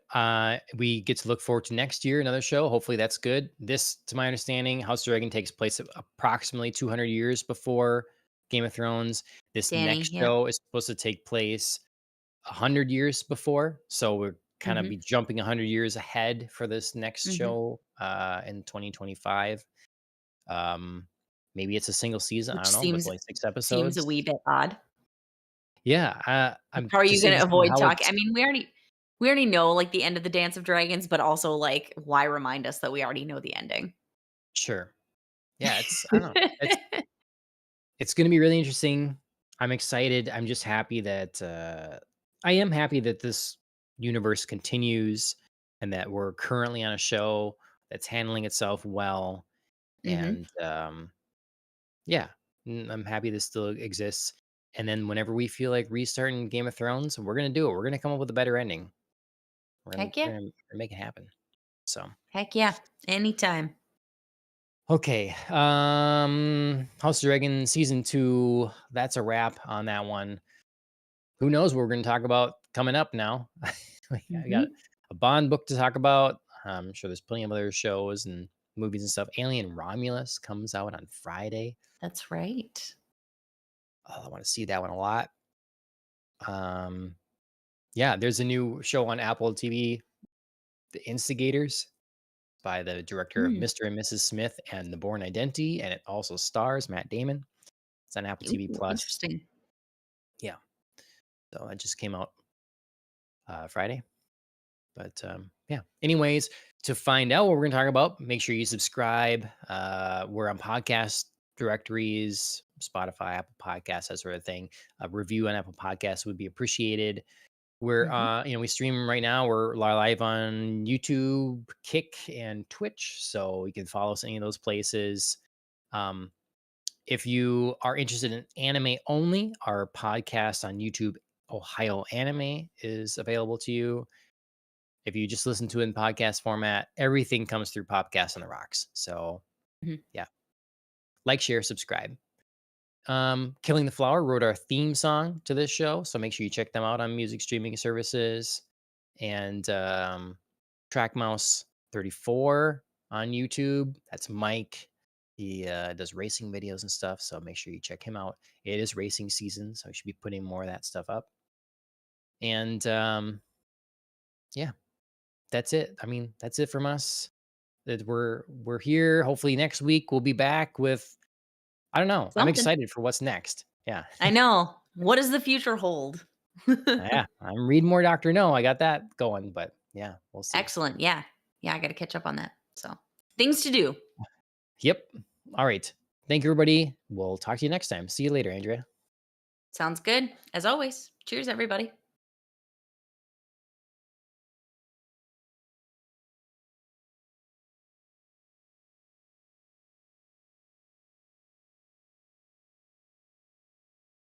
We get to look forward to next year, another show. Hopefully that's good. This, to my understanding, House of Dragon takes place approximately 200 years before Game of Thrones. This Danny, next yep. show is supposed to take place 100 years before. So we're kind of Mhm. be jumping 100 years ahead for this next Mhm. show in 2025. Um, Maybe it's a single season. I Which don't know, with like six seems a wee episodes. bit odd. Yeah. Like, I'm how are you just gonna interested in avoid how talking? it's I mean, we already know, like, the end of the Dance of Dragons, but also, like, why remind us that we already know the ending? sure. Yeah. I don't know. It's gonna be really interesting. I'm excited. I'm just happy that, I am happy that this universe continues and that we're currently on a show that's handling itself well, Mhm. and, yeah, I'm happy this still exists, and then whenever we feel like restarting Game of Thrones, we're gonna do it. We're gonna come up with a better ending. We're gonna Heck we're yeah. gonna make it happen. So, Heck yeah. Anytime. okay, House of Dragon season 2, that's a wrap on that one. Who knows what we're going to talk about coming up now? I got Mhm. a Bond book to talk about. I'm sure there's plenty of other shows and movies and stuff. Alien Romulus comes out on Friday. That's right. Oh, I want to see that one a lot. Um, yeah, there's a new show on Apple TV, The Instigators, by the director of Mm. Mr. and Mrs. Smith and The Bourne Identity, and it also stars Matt Damon. It's on Apple TV Ooh, Plus. interesting. Yeah, so that just came out Friday. But yeah. Anyways, to find out what we're going to talk about, make sure you subscribe. We're on podcast directories, Spotify, Apple Podcasts, that sort of thing. A review on Apple Podcasts would be appreciated. We're, Mhm. we stream right now. We're live on YouTube, Kick, and Twitch, so you can follow us in any of those places. Um, if you are interested in anime only, our podcast on YouTube, Ohio Anime, is available to you. If you just listen to it in podcast format, everything comes through Popcast on the Rocks. So Mhm. yeah, like, share, subscribe. Killing the Flower wrote our theme song to this show, so make sure you check them out on music streaming services. And Track Mouse 34 on YouTube. That's Mike. He does racing videos and stuff, so make sure you check him out. It is racing season, so I should be putting more of that stuff up. And yeah, that's it. I mean, that's it from us. That we're here. Hopefully next week we'll be back with, I don't know. I'm Something. excited for what's next. Yeah. I know. What does the future hold? Yeah, I'm reading more Doctor No. I got that going, but yeah, we'll see. Excellent. Yeah. Yeah, I gotta catch up on that. So, things to do. Yep. All right. Thank you, everybody. We'll talk to you next time. See you later, Andrea. Sounds good. As always, cheers, everybody.